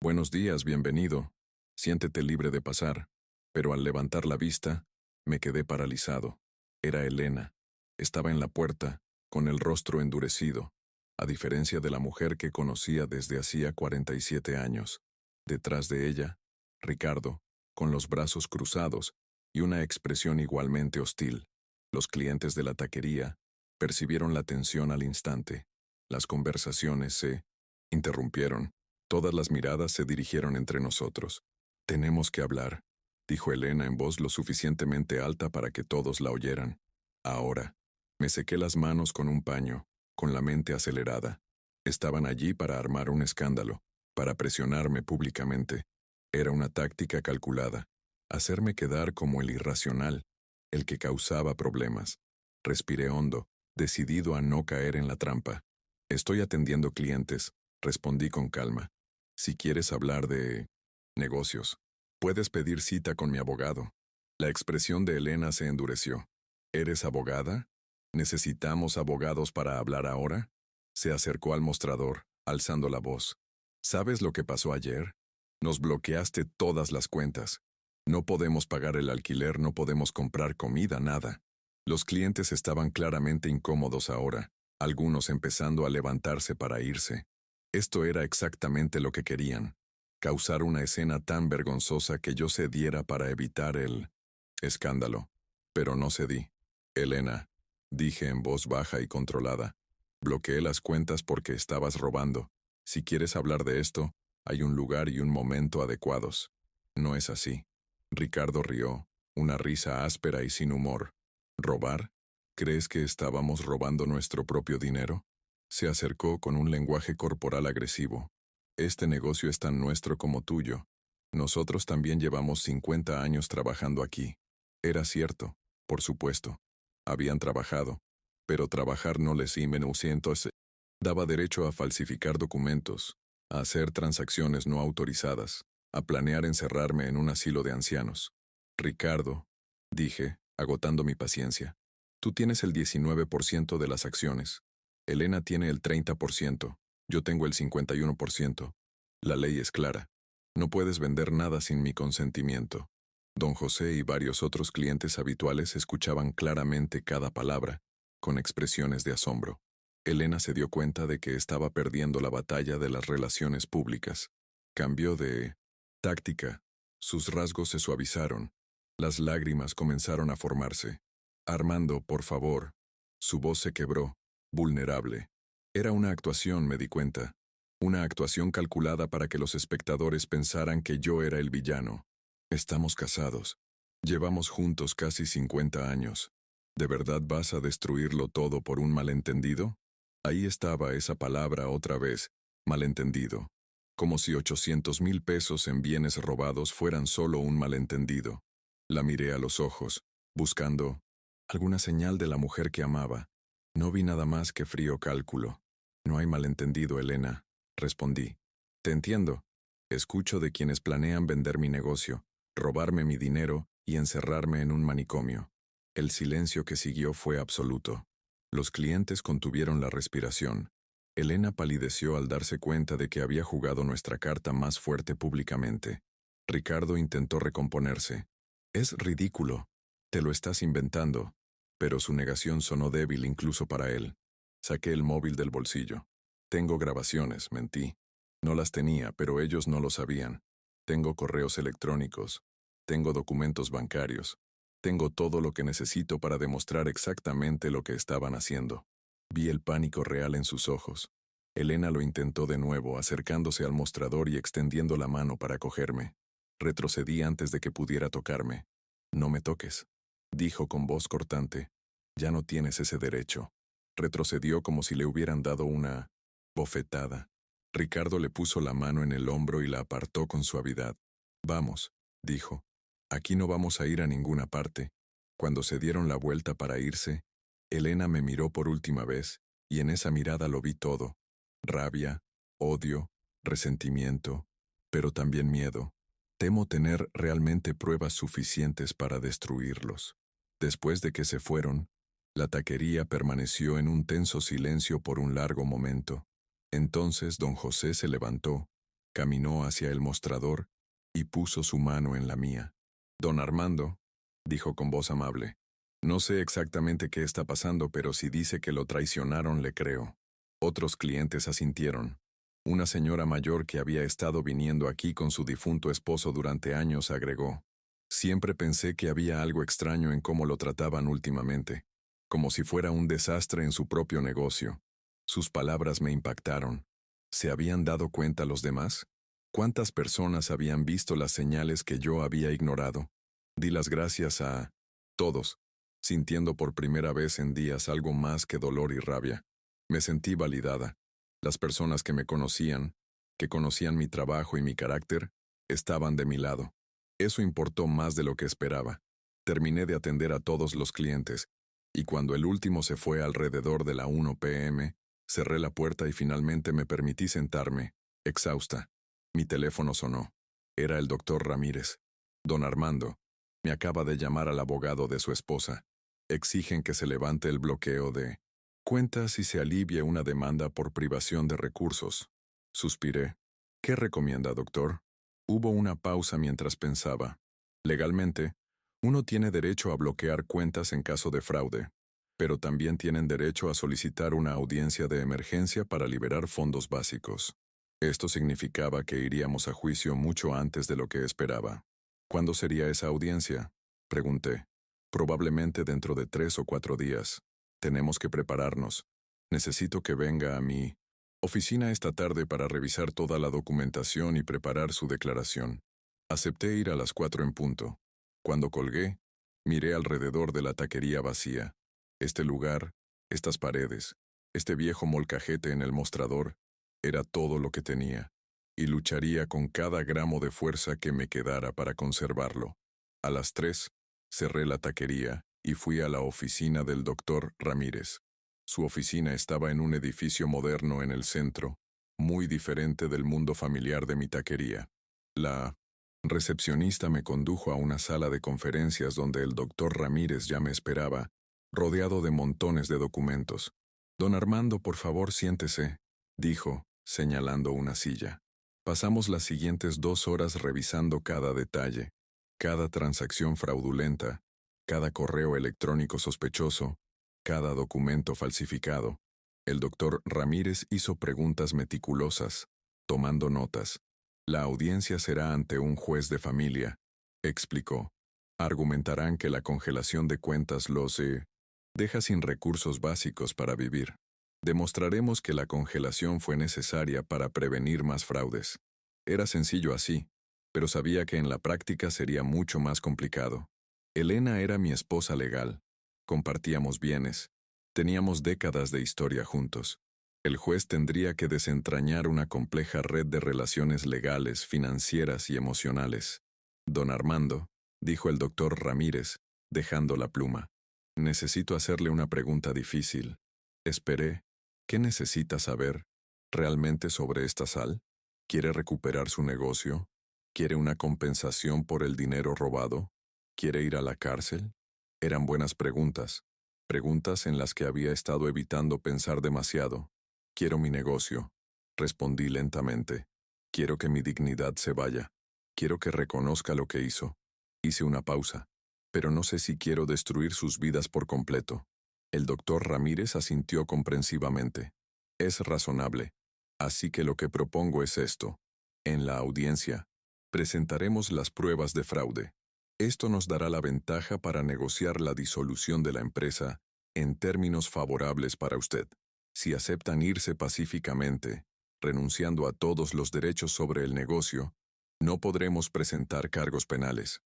«Buenos días, bienvenido. Siéntete libre de pasar». Pero al levantar la vista, me quedé paralizado. Era Elena. Estaba en la puerta, con el rostro endurecido, a diferencia de la mujer que conocía desde hacía 47 años. Detrás de ella, Ricardo, con los brazos cruzados y una expresión igualmente hostil. Los clientes de la taquería percibieron la tensión al instante. Las conversaciones se interrumpieron. Todas las miradas se dirigieron entre nosotros. «Tenemos que hablar», dijo Elena en voz lo suficientemente alta para que todos la oyeran. Ahora. Me sequé las manos con un paño, con la mente acelerada. Estaban allí para armar un escándalo, para presionarme públicamente. Era una táctica calculada, hacerme quedar como el irracional, el que causaba problemas. Respiré hondo, decidido a no caer en la trampa. «Estoy atendiendo clientes», respondí con calma. «Si quieres hablar de negocios, puedes pedir cita con mi abogado». La expresión de Elena se endureció. «¿Eres abogada? ¿Necesitamos abogados para hablar ahora?» Se acercó al mostrador, alzando la voz. ¿Sabes lo que pasó ayer? Nos bloqueaste todas las cuentas. No podemos pagar el alquiler, no podemos comprar comida, nada. Los clientes estaban claramente incómodos ahora, algunos empezando a levantarse para irse. Esto era exactamente lo que querían, causar una escena tan vergonzosa que yo cediera para evitar el escándalo. Pero no cedí. Elena, dije en voz baja y controlada, bloqueé las cuentas porque estabas robando. Si quieres hablar de esto, hay un lugar y un momento adecuados. No es así. Ricardo rió, una risa áspera y sin humor. ¿Robar? ¿Crees que estábamos robando nuestro propio dinero? Se acercó con un lenguaje corporal agresivo. Este negocio es tan nuestro como tuyo. Nosotros también llevamos 50 años trabajando aquí. Era cierto, por supuesto. Habían trabajado, pero trabajar no les entonces daba derecho a falsificar documentos, a hacer transacciones no autorizadas, a planear encerrarme en un asilo de ancianos. Ricardo, dije, agotando mi paciencia, tú tienes el 19% de las acciones. Elena tiene el 30%, yo tengo el 51%. La ley es clara. No puedes vender nada sin mi consentimiento. Don José y varios otros clientes habituales escuchaban claramente cada palabra, con expresiones de asombro. Elena se dio cuenta de que estaba perdiendo la batalla de las relaciones públicas. Cambió de táctica. Sus rasgos se suavizaron. Las lágrimas comenzaron a formarse. Armando, por favor. Su voz se quebró, vulnerable. Era una actuación, me di cuenta. Una actuación calculada para que los espectadores pensaran que yo era el villano. Estamos casados. Llevamos juntos casi 50 años. ¿De verdad vas a destruirlo todo por un malentendido? Ahí estaba esa palabra otra vez, malentendido. Como si 800,000 pesos en bienes robados fueran solo un malentendido. La miré a los ojos, buscando alguna señal de la mujer que amaba. No vi nada más que frío cálculo. No hay malentendido, Elena, respondí. Te entiendo. Escucho de quienes planean vender mi negocio, robarme mi dinero y encerrarme en un manicomio. El silencio que siguió fue absoluto. Los clientes contuvieron la respiración. Elena palideció al darse cuenta de que había jugado nuestra carta más fuerte públicamente. Ricardo intentó recomponerse. Es ridículo. Te lo estás inventando. Pero su negación sonó débil incluso para él. Saqué el móvil del bolsillo. Tengo grabaciones, mentí. No las tenía, pero ellos no lo sabían. Tengo correos electrónicos. Tengo documentos bancarios. Tengo todo lo que necesito para demostrar exactamente lo que estaban haciendo. Vi el pánico real en sus ojos. Elena lo intentó de nuevo, acercándose al mostrador y extendiendo la mano para cogerme. Retrocedí antes de que pudiera tocarme. No me toques, dijo con voz cortante. Ya no tienes ese derecho. Retrocedió como si le hubieran dado una bofetada. Ricardo le puso la mano en el hombro y la apartó con suavidad. Vamos, dijo. Aquí no vamos a ir a ninguna parte. Cuando se dieron la vuelta para irse, Elena me miró por última vez, y en esa mirada lo vi todo. Rabia, odio, resentimiento, pero también miedo. Temo tener realmente pruebas suficientes para destruirlos. Después de que se fueron, la taquería permaneció en un tenso silencio por un largo momento. Entonces don José se levantó, caminó hacia el mostrador y puso su mano en la mía. Don Armando, dijo con voz amable, no sé exactamente qué está pasando, pero si dice que lo traicionaron, le creo. Otros clientes asintieron. Una señora mayor que había estado viniendo aquí con su difunto esposo durante años agregó. Siempre pensé que había algo extraño en cómo lo trataban últimamente, como si fuera un desastre en su propio negocio. Sus palabras me impactaron. ¿Se habían dado cuenta los demás? ¿Cuántas personas habían visto las señales que yo había ignorado? Di las gracias a todos, sintiendo por primera vez en días algo más que dolor y rabia. Me sentí validada. Las personas que me conocían, que conocían mi trabajo y mi carácter, estaban de mi lado. Eso importó más de lo que esperaba. Terminé de atender a todos los clientes, y cuando el último se fue alrededor de la 1 p.m., cerré la puerta y finalmente me permití sentarme, exhausta. Mi teléfono sonó. Era el doctor Ramírez. Don Armando, me acaba de llamar al abogado de su esposa. Exigen que se levante el bloqueo de cuentas y se alivie una demanda por privación de recursos. Suspiré. ¿Qué recomienda, doctor? Hubo una pausa mientras pensaba. Legalmente, uno tiene derecho a bloquear cuentas en caso de fraude, pero también tienen derecho a solicitar una audiencia de emergencia para liberar fondos básicos. Esto significaba que iríamos a juicio mucho antes de lo que esperaba. ¿Cuándo sería esa audiencia? Pregunté. Probablemente dentro de 3 o 4 días. Tenemos que prepararnos. Necesito que venga a mi oficina esta tarde para revisar toda la documentación y preparar su declaración. Acepté ir a las 4 en punto. Cuando colgué, miré alrededor de la taquería vacía. Este lugar, estas paredes, este viejo molcajete en el mostrador, era todo lo que tenía, y lucharía con cada gramo de fuerza que me quedara para conservarlo. A las 3, cerré la taquería y fui a la oficina del doctor Ramírez. Su oficina estaba en un edificio moderno en el centro, muy diferente del mundo familiar de mi taquería. La recepcionista me condujo a una sala de conferencias donde el doctor Ramírez ya me esperaba, rodeado de montones de documentos. Don Armando, por favor, siéntese, dijo, señalando una silla. Pasamos las siguientes 2 horas revisando cada detalle, cada transacción fraudulenta, cada correo electrónico sospechoso, cada documento falsificado. El doctor Ramírez hizo preguntas meticulosas, tomando notas. La audiencia será ante un juez de familia, explicó. Argumentarán que la congelación de cuentas los deja sin recursos básicos para vivir. Demostraremos que la congelación fue necesaria para prevenir más fraudes. Era sencillo así, pero sabía que en la práctica sería mucho más complicado. Elena era mi esposa legal. Compartíamos bienes. Teníamos décadas de historia juntos. El juez tendría que desentrañar una compleja red de relaciones legales, financieras y emocionales. Don Armando, dijo el doctor Ramírez, dejando la pluma. Necesito hacerle una pregunta difícil. Esperé. ¿Qué necesita saber realmente sobre esta sal? ¿Quiere recuperar su negocio? ¿Quiere una compensación por el dinero robado? ¿Quiere ir a la cárcel? Eran buenas preguntas. Preguntas en las que había estado evitando pensar demasiado. Quiero mi negocio, respondí lentamente. Quiero que mi dignidad se vaya. Quiero que reconozca lo que hizo. Hice una pausa, pero no sé si quiero destruir sus vidas por completo. El doctor Ramírez asintió comprensivamente. Es razonable. Así que lo que propongo es esto. En la audiencia, presentaremos las pruebas de fraude. Esto nos dará la ventaja para negociar la disolución de la empresa en términos favorables para usted. Si aceptan irse pacíficamente, renunciando a todos los derechos sobre el negocio, no podremos presentar cargos penales.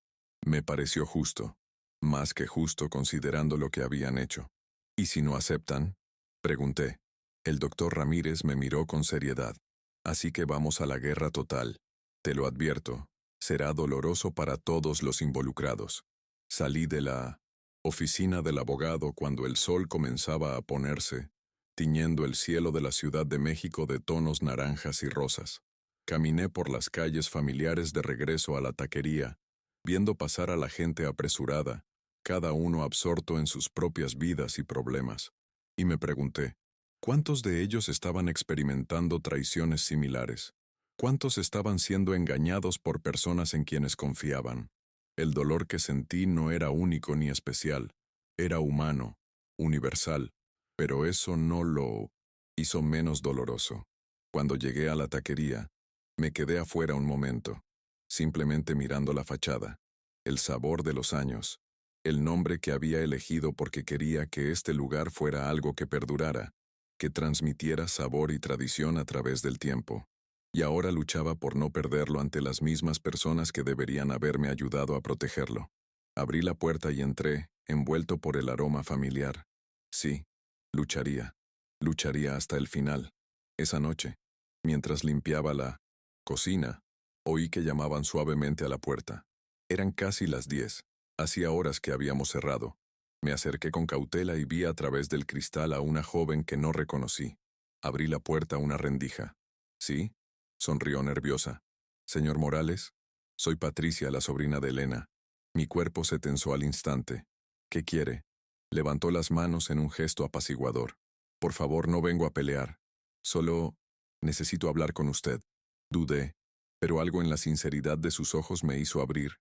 Me pareció justo, más que justo considerando lo que habían hecho. ¿Y si no aceptan? Pregunté. El doctor Ramírez me miró con seriedad. Así que vamos a la guerra total. Te lo advierto, será doloroso para todos los involucrados. Salí de la oficina del abogado cuando el sol comenzaba a ponerse, tiñendo el cielo de la Ciudad de México de tonos naranjas y rosas. Caminé por las calles familiares de regreso a la taquería, viendo pasar a la gente apresurada, cada uno absorto en sus propias vidas y problemas. Y me pregunté, ¿cuántos de ellos estaban experimentando traiciones similares? ¿Cuántos estaban siendo engañados por personas en quienes confiaban? El dolor que sentí no era único ni especial, era humano, universal, pero eso no lo hizo menos doloroso. Cuando llegué a la taquería, me quedé afuera un momento, simplemente mirando la fachada, el sabor de los años, el nombre que había elegido porque quería que este lugar fuera algo que perdurara, que transmitiera sabor y tradición a través del tiempo. Y ahora luchaba por no perderlo ante las mismas personas que deberían haberme ayudado a protegerlo. Abrí la puerta y entré, envuelto por el aroma familiar. Sí, lucharía. Lucharía hasta el final. Esa noche, mientras limpiaba la cocina, oí que llamaban suavemente a la puerta. Eran casi las 10. Hacía horas que habíamos cerrado. Me acerqué con cautela y vi a través del cristal a una joven que no reconocí. Abrí la puerta a una rendija. ¿Sí? Sonrió nerviosa. Señor Morales, soy Patricia, la sobrina de Elena. Mi cuerpo se tensó al instante. ¿Qué quiere? Levantó las manos en un gesto apaciguador. Por favor, no vengo a pelear. Solo Necesito hablar con usted. Dudé, pero algo en la sinceridad de sus ojos me hizo abrir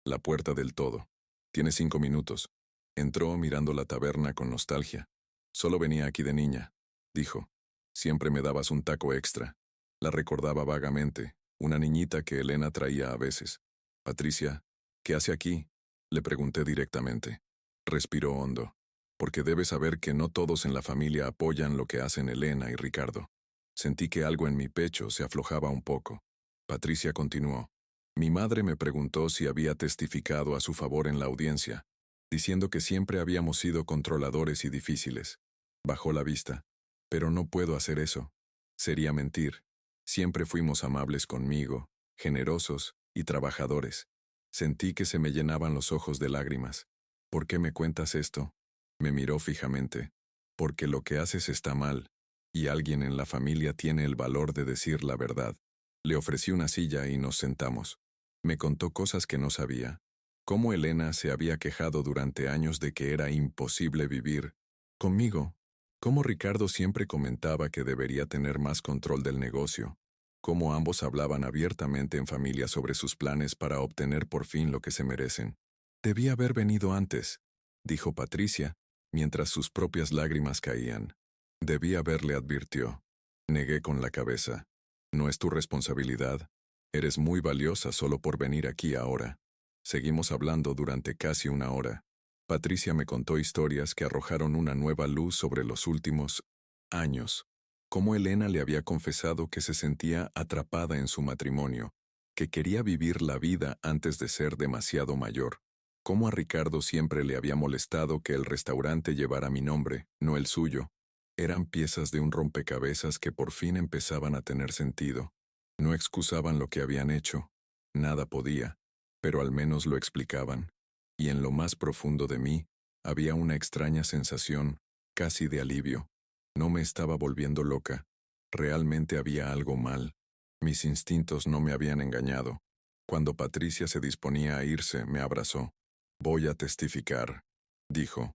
la puerta del todo. Tiene 5 minutos. Entró mirando la taberna con nostalgia. Solo venía aquí de niña, dijo. Siempre me dabas un taco extra. La recordaba vagamente, una niñita que Elena traía a veces. Patricia, ¿qué hace aquí? Le pregunté directamente. Respiró hondo. Porque debes saber que no todos en la familia apoyan lo que hacen Elena y Ricardo. Sentí que algo en mi pecho se aflojaba un poco. Patricia continuó. Mi madre me preguntó si había testificado a su favor en la audiencia, diciendo que siempre habíamos sido controladores y difíciles. Bajó la vista. Pero no puedo hacer eso. Sería mentir. Siempre fuimos amables conmigo, generosos y trabajadores. Sentí que se me llenaban los ojos de lágrimas. ¿Por qué me cuentas esto? Me miró fijamente. Porque lo que haces está mal, y alguien en la familia tiene el valor de decir la verdad. Le ofrecí una silla y nos sentamos. Me contó cosas que no sabía. Cómo Elena se había quejado durante años de que era imposible vivir conmigo. Cómo Ricardo siempre comentaba que debería tener más control del negocio. Cómo ambos hablaban abiertamente en familia sobre sus planes para obtener por fin lo que se merecen. Debía haber venido antes, dijo Patricia, mientras sus propias lágrimas caían. Debí haberle advirtió. Negué con la cabeza. No es tu responsabilidad. Eres muy valiosa solo por venir aquí ahora. Seguimos hablando durante casi una hora. Patricia me contó historias que arrojaron una nueva luz sobre los últimos años. Cómo Elena le había confesado que se sentía atrapada en su matrimonio, que quería vivir la vida antes de ser demasiado mayor. Cómo a Ricardo siempre le había molestado que el restaurante llevara mi nombre, no el suyo. Eran piezas de un rompecabezas que por fin empezaban a tener sentido. No excusaban lo que habían hecho. Nada podía, pero al menos lo explicaban. Y en lo más profundo de mí, había una extraña sensación, casi de alivio. No me estaba volviendo loca. Realmente había algo mal. Mis instintos no me habían engañado. Cuando Patricia se disponía a irse, me abrazó. Voy a testificar, dijo.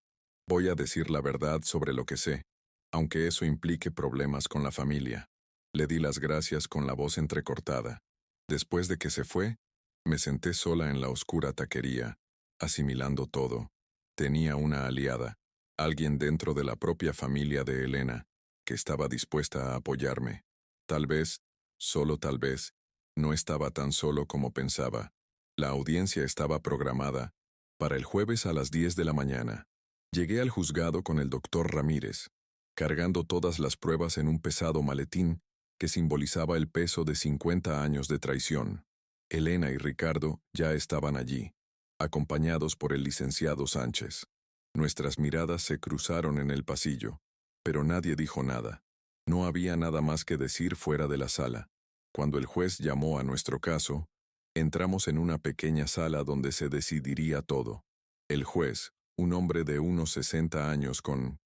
Voy a decir la verdad sobre lo que sé, aunque eso implique problemas con la familia. Le di las gracias con la voz entrecortada. Después de que se fue, me senté sola en la oscura taquería, asimilando todo. Tenía una aliada, alguien dentro de la propia familia de Elena, que estaba dispuesta a apoyarme. Tal vez, solo tal vez, no estaba tan solo como pensaba. La audiencia estaba programada para el jueves a las 10 de la mañana. Llegué al juzgado con el doctor Ramírez, cargando todas las pruebas en un pesado maletín que simbolizaba el peso de 50 años de traición. Elena y Ricardo ya estaban allí, acompañados por el licenciado Sánchez. Nuestras miradas se cruzaron en el pasillo, pero nadie dijo nada. No había nada más que decir fuera de la sala. Cuando el juez llamó a nuestro caso, entramos en una pequeña sala donde se decidiría todo. El juez, un hombre de unos 60 años con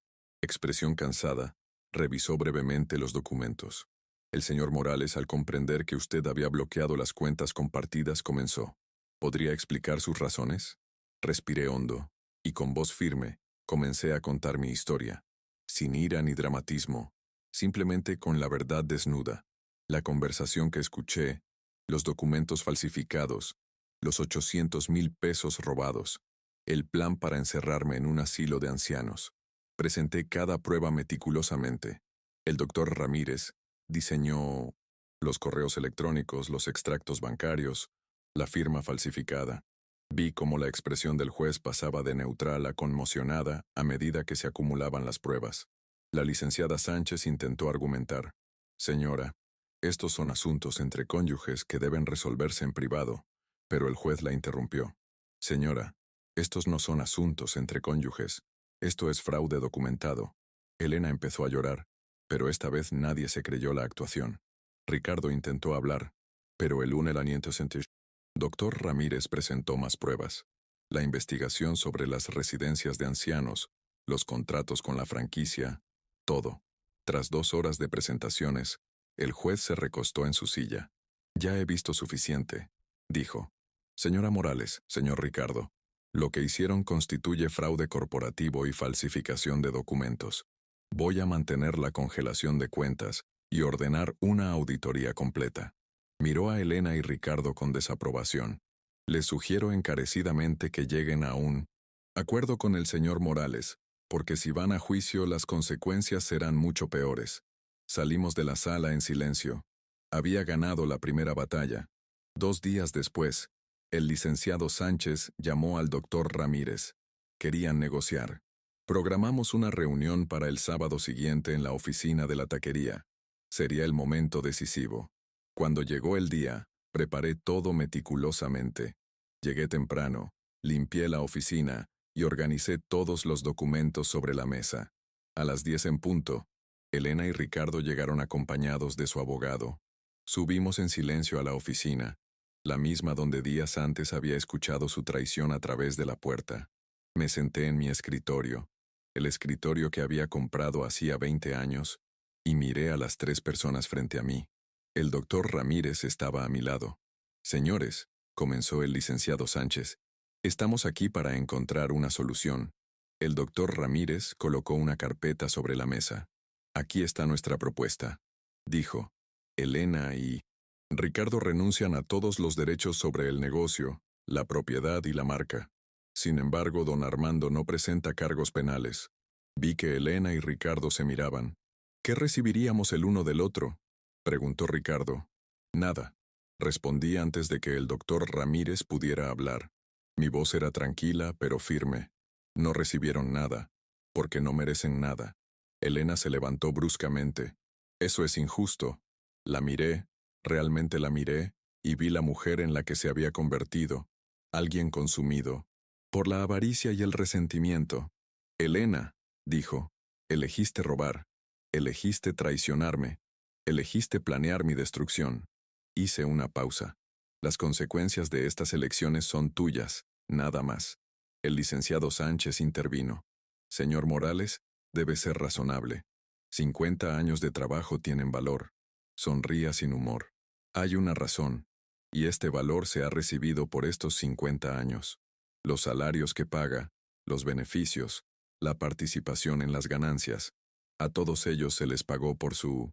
expresión cansada, revisó brevemente los documentos. El señor Morales, al comprender que usted había bloqueado las cuentas compartidas, comenzó. ¿Podría explicar sus razones? Respiré hondo, y con voz firme, comencé a contar mi historia. Sin ira ni dramatismo, simplemente con la verdad desnuda. La conversación que escuché, los documentos falsificados, los 800,000 pesos robados, el plan para encerrarme en un asilo de ancianos. Presenté cada prueba meticulosamente. El doctor Ramírez diseñó los correos electrónicos, los extractos bancarios, la firma falsificada. Vi cómo la expresión del juez pasaba de neutral a conmocionada a medida que se acumulaban las pruebas. La licenciada Sánchez intentó argumentar. Señora, estos son asuntos entre cónyuges que deben resolverse en privado, pero el juez la interrumpió. Señora, estos no son asuntos entre cónyuges. Esto es fraude documentado. Elena empezó a llorar, pero esta vez nadie se creyó la actuación. Ricardo intentó hablar, pero el unelaniento sentió. Doctor Ramírez presentó más pruebas. La investigación sobre las residencias de ancianos, los contratos con la franquicia, todo. Tras 2 horas de presentaciones, el juez se recostó en su silla. Ya he visto suficiente, dijo. Señora Morales, señor Ricardo, lo que hicieron constituye fraude corporativo y falsificación de documentos. Voy a mantener la congelación de cuentas y ordenar una auditoría completa. Miró a Elena y Ricardo con desaprobación. Les sugiero encarecidamente que lleguen a un acuerdo con el señor Morales, porque si van a juicio las consecuencias serán mucho peores. Salimos de la sala en silencio. Había ganado la primera batalla. 2 días después, el licenciado Sánchez llamó al doctor Ramírez. Querían negociar. Programamos una reunión para el sábado siguiente en la oficina de la taquería. Sería el momento decisivo. Cuando llegó el día, preparé todo meticulosamente. Llegué temprano, limpié la oficina y organicé todos los documentos sobre la mesa. A las 10 en punto, Elena y Ricardo llegaron acompañados de su abogado. Subimos en silencio a la oficina, la misma donde días antes había escuchado su traición a través de la puerta. Me senté en mi escritorio, el escritorio que había comprado hacía 20 años, y miré a las 3 personas frente a mí. El doctor Ramírez estaba a mi lado. Señores, comenzó el licenciado Sánchez, estamos aquí para encontrar una solución. El doctor Ramírez colocó una carpeta sobre la mesa. Aquí está nuestra propuesta, dijo. Elena y Ricardo renuncian a todos los derechos sobre el negocio, la propiedad y la marca. Sin embargo, don Armando no presenta cargos penales. Vi que Elena y Ricardo se miraban. ¿Qué recibiríamos el uno del otro?, preguntó Ricardo. Nada, respondí antes de que el doctor Ramírez pudiera hablar. Mi voz era tranquila pero firme. No recibieron nada, porque no merecen nada. Elena se levantó bruscamente. Eso es injusto. La miré, realmente la miré, y vi la mujer en la que se había convertido, alguien consumido, por la avaricia y el resentimiento. Elena, dijo, elegiste robar, elegiste traicionarme, elegiste planear mi destrucción. Hice una pausa. Las consecuencias de estas elecciones son tuyas, nada más. El licenciado Sánchez intervino. Señor Morales, debe ser razonable. 50 años de trabajo tienen valor. Sonría sin humor. Hay una razón, y este valor se ha recibido por estos 50 años. Los salarios que paga, los beneficios, la participación en las ganancias, a todos ellos se les pagó por su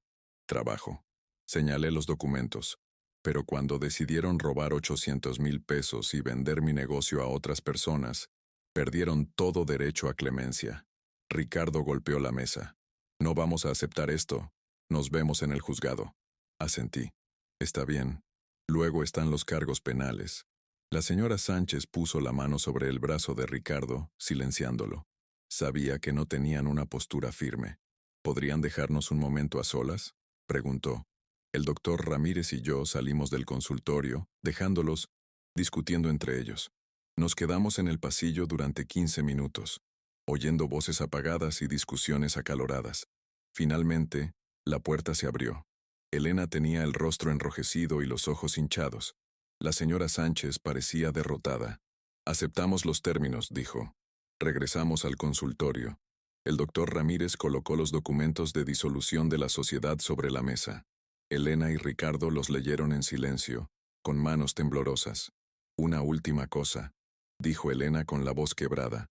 trabajo. Señalé los documentos. Pero cuando decidieron robar 800,000 pesos y vender mi negocio a otras personas, perdieron todo derecho a clemencia. Ricardo golpeó la mesa. No vamos a aceptar esto. Nos vemos en el juzgado. Asentí. Está bien. Luego están los cargos penales. La señora Sánchez puso la mano sobre el brazo de Ricardo, silenciándolo. Sabía que no tenían una postura firme. ¿Podrían dejarnos un momento a solas?, preguntó. El doctor Ramírez y yo salimos del consultorio, dejándolos discutiendo entre ellos. Nos quedamos en el pasillo durante 15 minutos, oyendo voces apagadas y discusiones acaloradas. Finalmente, la puerta se abrió. Elena tenía el rostro enrojecido y los ojos hinchados. La señora Sánchez parecía derrotada. Aceptamos los términos, dijo. Regresamos al consultorio. El doctor Ramírez colocó los documentos de disolución de la sociedad sobre la mesa. Elena y Ricardo los leyeron en silencio, con manos temblorosas. Una última cosa, dijo Elena con la voz quebrada.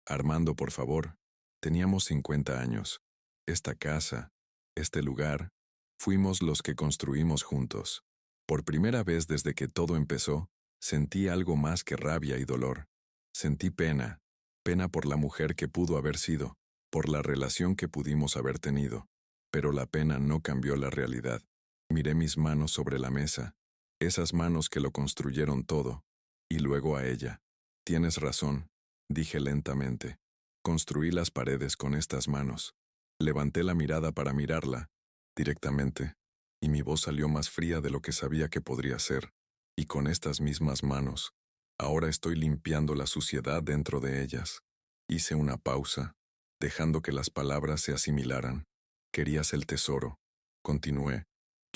Armando, por favor. Teníamos 50 años. Esta casa, este lugar, fuimos los que construimos juntos. Por primera vez desde que todo empezó, sentí algo más que rabia y dolor. Sentí pena, pena por la mujer que pudo haber sido, por la relación que pudimos haber tenido. Pero la pena no cambió la realidad. Miré mis manos sobre la mesa, esas manos que lo construyeron todo, y luego a ella. Tienes razón, dije lentamente. Construí las paredes con estas manos. Levanté la mirada para mirarla, directamente, y mi voz salió más fría de lo que sabía que podría ser. Y con estas mismas manos, ahora estoy limpiando la suciedad dentro de ellas. Hice una pausa, dejando que las palabras se asimilaran. Querías el tesoro. Continué.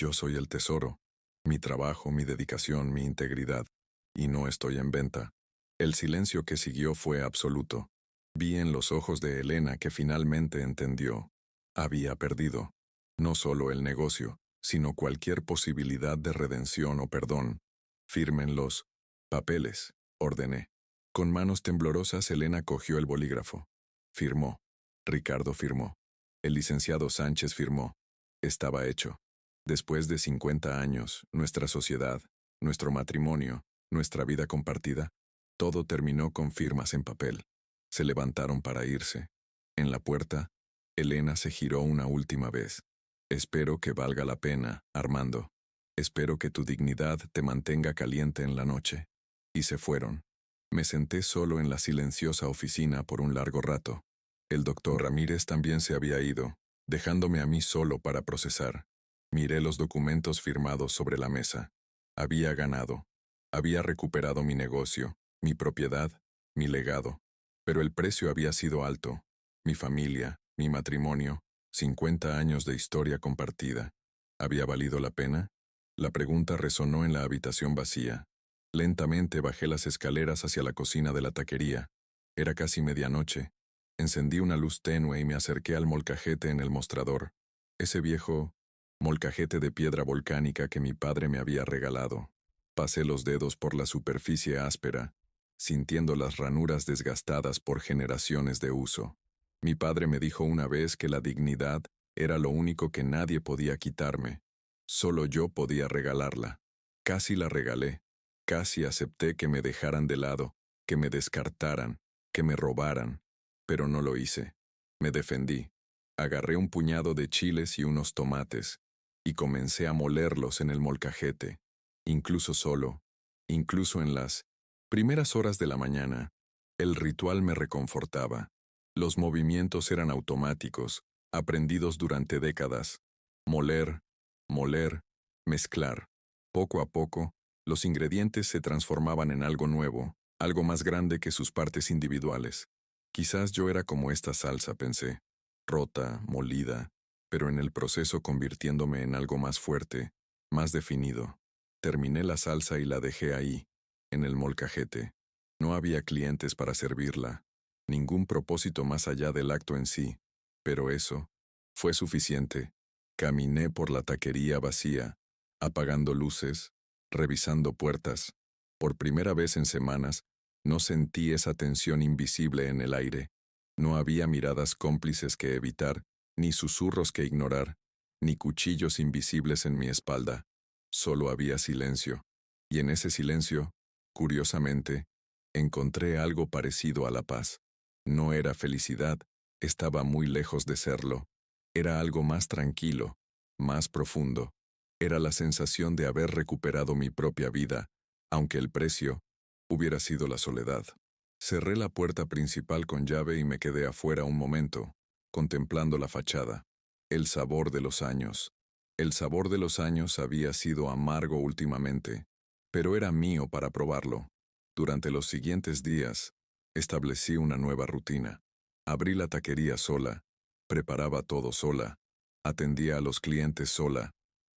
Yo soy el tesoro. Mi trabajo, mi dedicación, mi integridad. Y no estoy en venta. El silencio que siguió fue absoluto. Vi en los ojos de Elena que finalmente entendió. Había perdido. No solo el negocio, sino cualquier posibilidad de redención o perdón. Firmen los papeles, ordené. Con manos temblorosas Elena cogió el bolígrafo. Firmó. Ricardo firmó. El licenciado Sánchez firmó. Estaba hecho. Después de 50 años, nuestra sociedad, nuestro matrimonio, nuestra vida compartida, todo terminó con firmas en papel. Se levantaron para irse. En la puerta, Elena se giró una última vez. Espero que valga la pena, Armando. Espero que tu dignidad te mantenga caliente en la noche. Y se fueron. Me senté solo en la silenciosa oficina por un largo rato. El doctor Ramírez también se había ido, dejándome a mí solo para procesar. Miré los documentos firmados sobre la mesa. Había ganado. Había recuperado mi negocio, mi propiedad, mi legado. Pero el precio había sido alto. Mi familia, mi matrimonio, 50 años de historia compartida. ¿Había valido la pena? La pregunta resonó en la habitación vacía. Lentamente bajé las escaleras hacia la cocina de la taquería. Era casi medianoche. Encendí una luz tenue y me acerqué al molcajete en el mostrador. Ese viejo molcajete de piedra volcánica que mi padre me había regalado. Pasé los dedos por la superficie áspera, sintiendo las ranuras desgastadas por generaciones de uso. Mi padre me dijo una vez que la dignidad era lo único que nadie podía quitarme. Solo yo podía regalarla. Casi la regalé. Casi acepté que me dejaran de lado, que me descartaran, que me robaran. Pero no lo hice. Me defendí. Agarré un puñado de chiles y unos tomates, y comencé a molerlos en el molcajete, incluso solo, incluso en las primeras horas de la mañana. El ritual me reconfortaba. Los movimientos eran automáticos, aprendidos durante décadas. Moler, moler, mezclar. Poco a poco, los ingredientes se transformaban en algo nuevo, algo más grande que sus partes individuales. Quizás yo era como esta salsa, pensé, rota, molida, pero en el proceso convirtiéndome en algo más fuerte, más definido. Terminé la salsa y la dejé ahí, en el molcajete. No había clientes para servirla, ningún propósito más allá del acto en sí, pero eso fue suficiente. Caminé por la taquería vacía, apagando luces, revisando puertas. Por primera vez en semanas, no sentí esa tensión invisible en el aire. No había miradas cómplices que evitar, ni susurros que ignorar, ni cuchillos invisibles en mi espalda. Solo había silencio. Y en ese silencio, curiosamente, encontré algo parecido a la paz. No era felicidad, estaba muy lejos de serlo. Era algo más tranquilo, más profundo. Era la sensación de haber recuperado mi propia vida, aunque el precio hubiera sido la soledad. Cerré la puerta principal con llave y me quedé afuera un momento, contemplando la fachada. El sabor de los años. El sabor de los años había sido amargo últimamente, pero era mío para probarlo. Durante los siguientes días, establecí una nueva rutina. Abrí la taquería sola, preparaba todo sola, atendía a los clientes sola.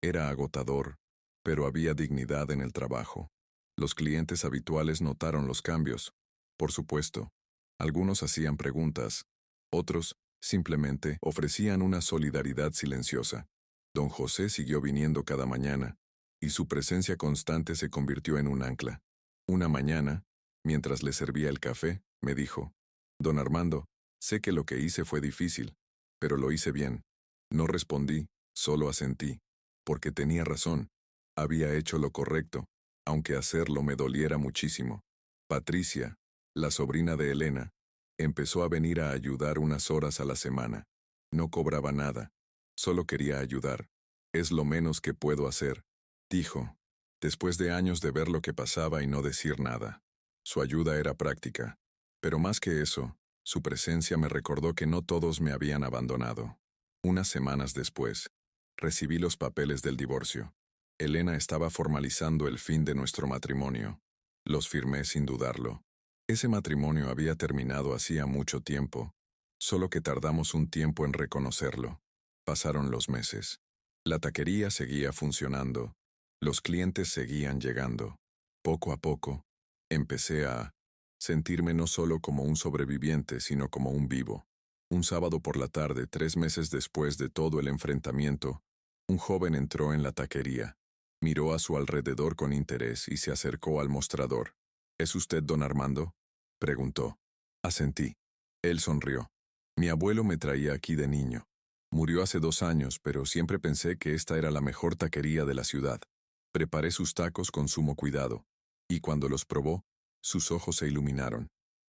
Era agotador, pero había dignidad en el trabajo. Los clientes habituales notaron los cambios. Por supuesto, algunos hacían preguntas, otros simplemente ofrecían una solidaridad silenciosa. Don José siguió viniendo cada mañana, y su presencia constante se convirtió en un ancla. Una mañana, mientras le servía el café, me dijo, «Don Armando, sé que lo que hice fue difícil, pero lo hice bien». No respondí, solo asentí, porque tenía razón. Había hecho lo correcto, aunque hacerlo me doliera muchísimo. Patricia, la sobrina de Elena, empezó a venir a ayudar unas horas a la semana. No cobraba nada, solo quería ayudar. «Es lo menos que puedo hacer», dijo, después de años de ver lo que pasaba y no decir nada. Su ayuda era práctica, pero más que eso, su presencia me recordó que no todos me habían abandonado. Unas semanas después, recibí los papeles del divorcio. Elena estaba formalizando el fin de nuestro matrimonio. Los firmé sin dudarlo. Ese matrimonio había terminado hacía mucho tiempo, solo que tardamos un tiempo en reconocerlo. Pasaron los meses. La taquería seguía funcionando. Los clientes seguían llegando. Poco a poco, empecé a sentirme no solo como un sobreviviente, sino como un vivo. Un sábado por la tarde, 3 meses después de todo el enfrentamiento, un joven entró en la taquería. Miró a su alrededor con interés y se acercó al mostrador. «¿Es usted don Armando?», preguntó. Asentí. Él sonrió. «Mi abuelo me traía aquí de niño. Murió hace 2 años, pero siempre pensé que esta era la mejor taquería de la ciudad. Preparé sus tacos con sumo cuidado, y cuando los probó, sus ojos se iluminaron.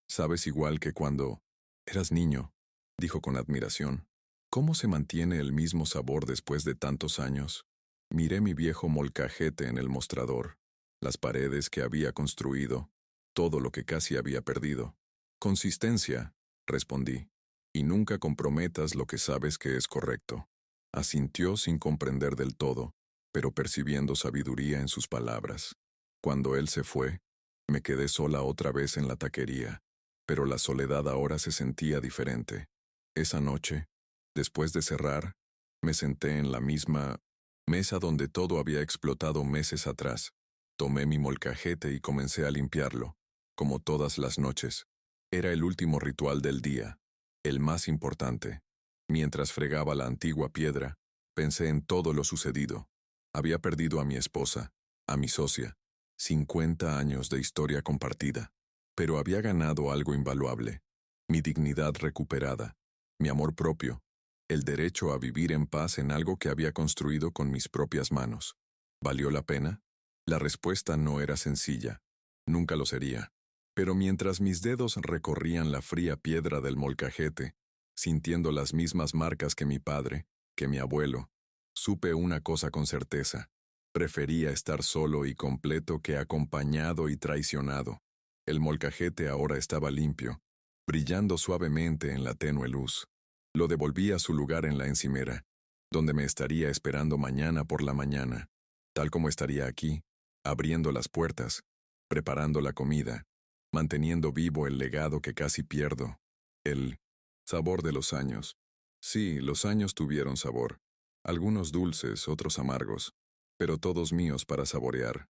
Sabes, igual que cuando eras niño, dijo con admiración. ¿Cómo se mantiene el mismo sabor después de tantos años? Miré mi viejo molcajete en el mostrador, las paredes que había construido, todo lo que casi había perdido. Consistencia, respondí, y nunca comprometas lo que sabes que es correcto. Asintió sin comprender del todo, pero percibiendo sabiduría en sus palabras. Cuando él se fue, me quedé sola otra vez en la taquería, pero la soledad ahora se sentía diferente. Esa noche, después de cerrar, me senté en la misma mesa donde todo había explotado meses atrás. Tomé mi molcajete y comencé a limpiarlo, como todas las noches. Era el último ritual del día, el más importante. Mientras fregaba la antigua piedra, pensé en todo lo sucedido. Había perdido a mi esposa, a mi socia, 50 años de historia compartida, pero había ganado algo invaluable, mi dignidad recuperada, mi amor propio, el derecho a vivir en paz en algo que había construido con mis propias manos. ¿Valió la pena? La respuesta no era sencilla, nunca lo sería. Pero mientras mis dedos recorrían la fría piedra del molcajete, sintiendo las mismas marcas que mi padre, que mi abuelo, supe una cosa con certeza. Prefería estar solo y completo que acompañado y traicionado. El molcajete ahora estaba limpio, brillando suavemente en la tenue luz. Lo devolví a su lugar en la encimera, donde me estaría esperando mañana por la mañana, tal como estaría aquí, abriendo las puertas, preparando la comida, manteniendo vivo el legado que casi pierdo, el sabor de los años. Sí, los años tuvieron sabor, algunos dulces, otros amargos, pero todos míos para saborear.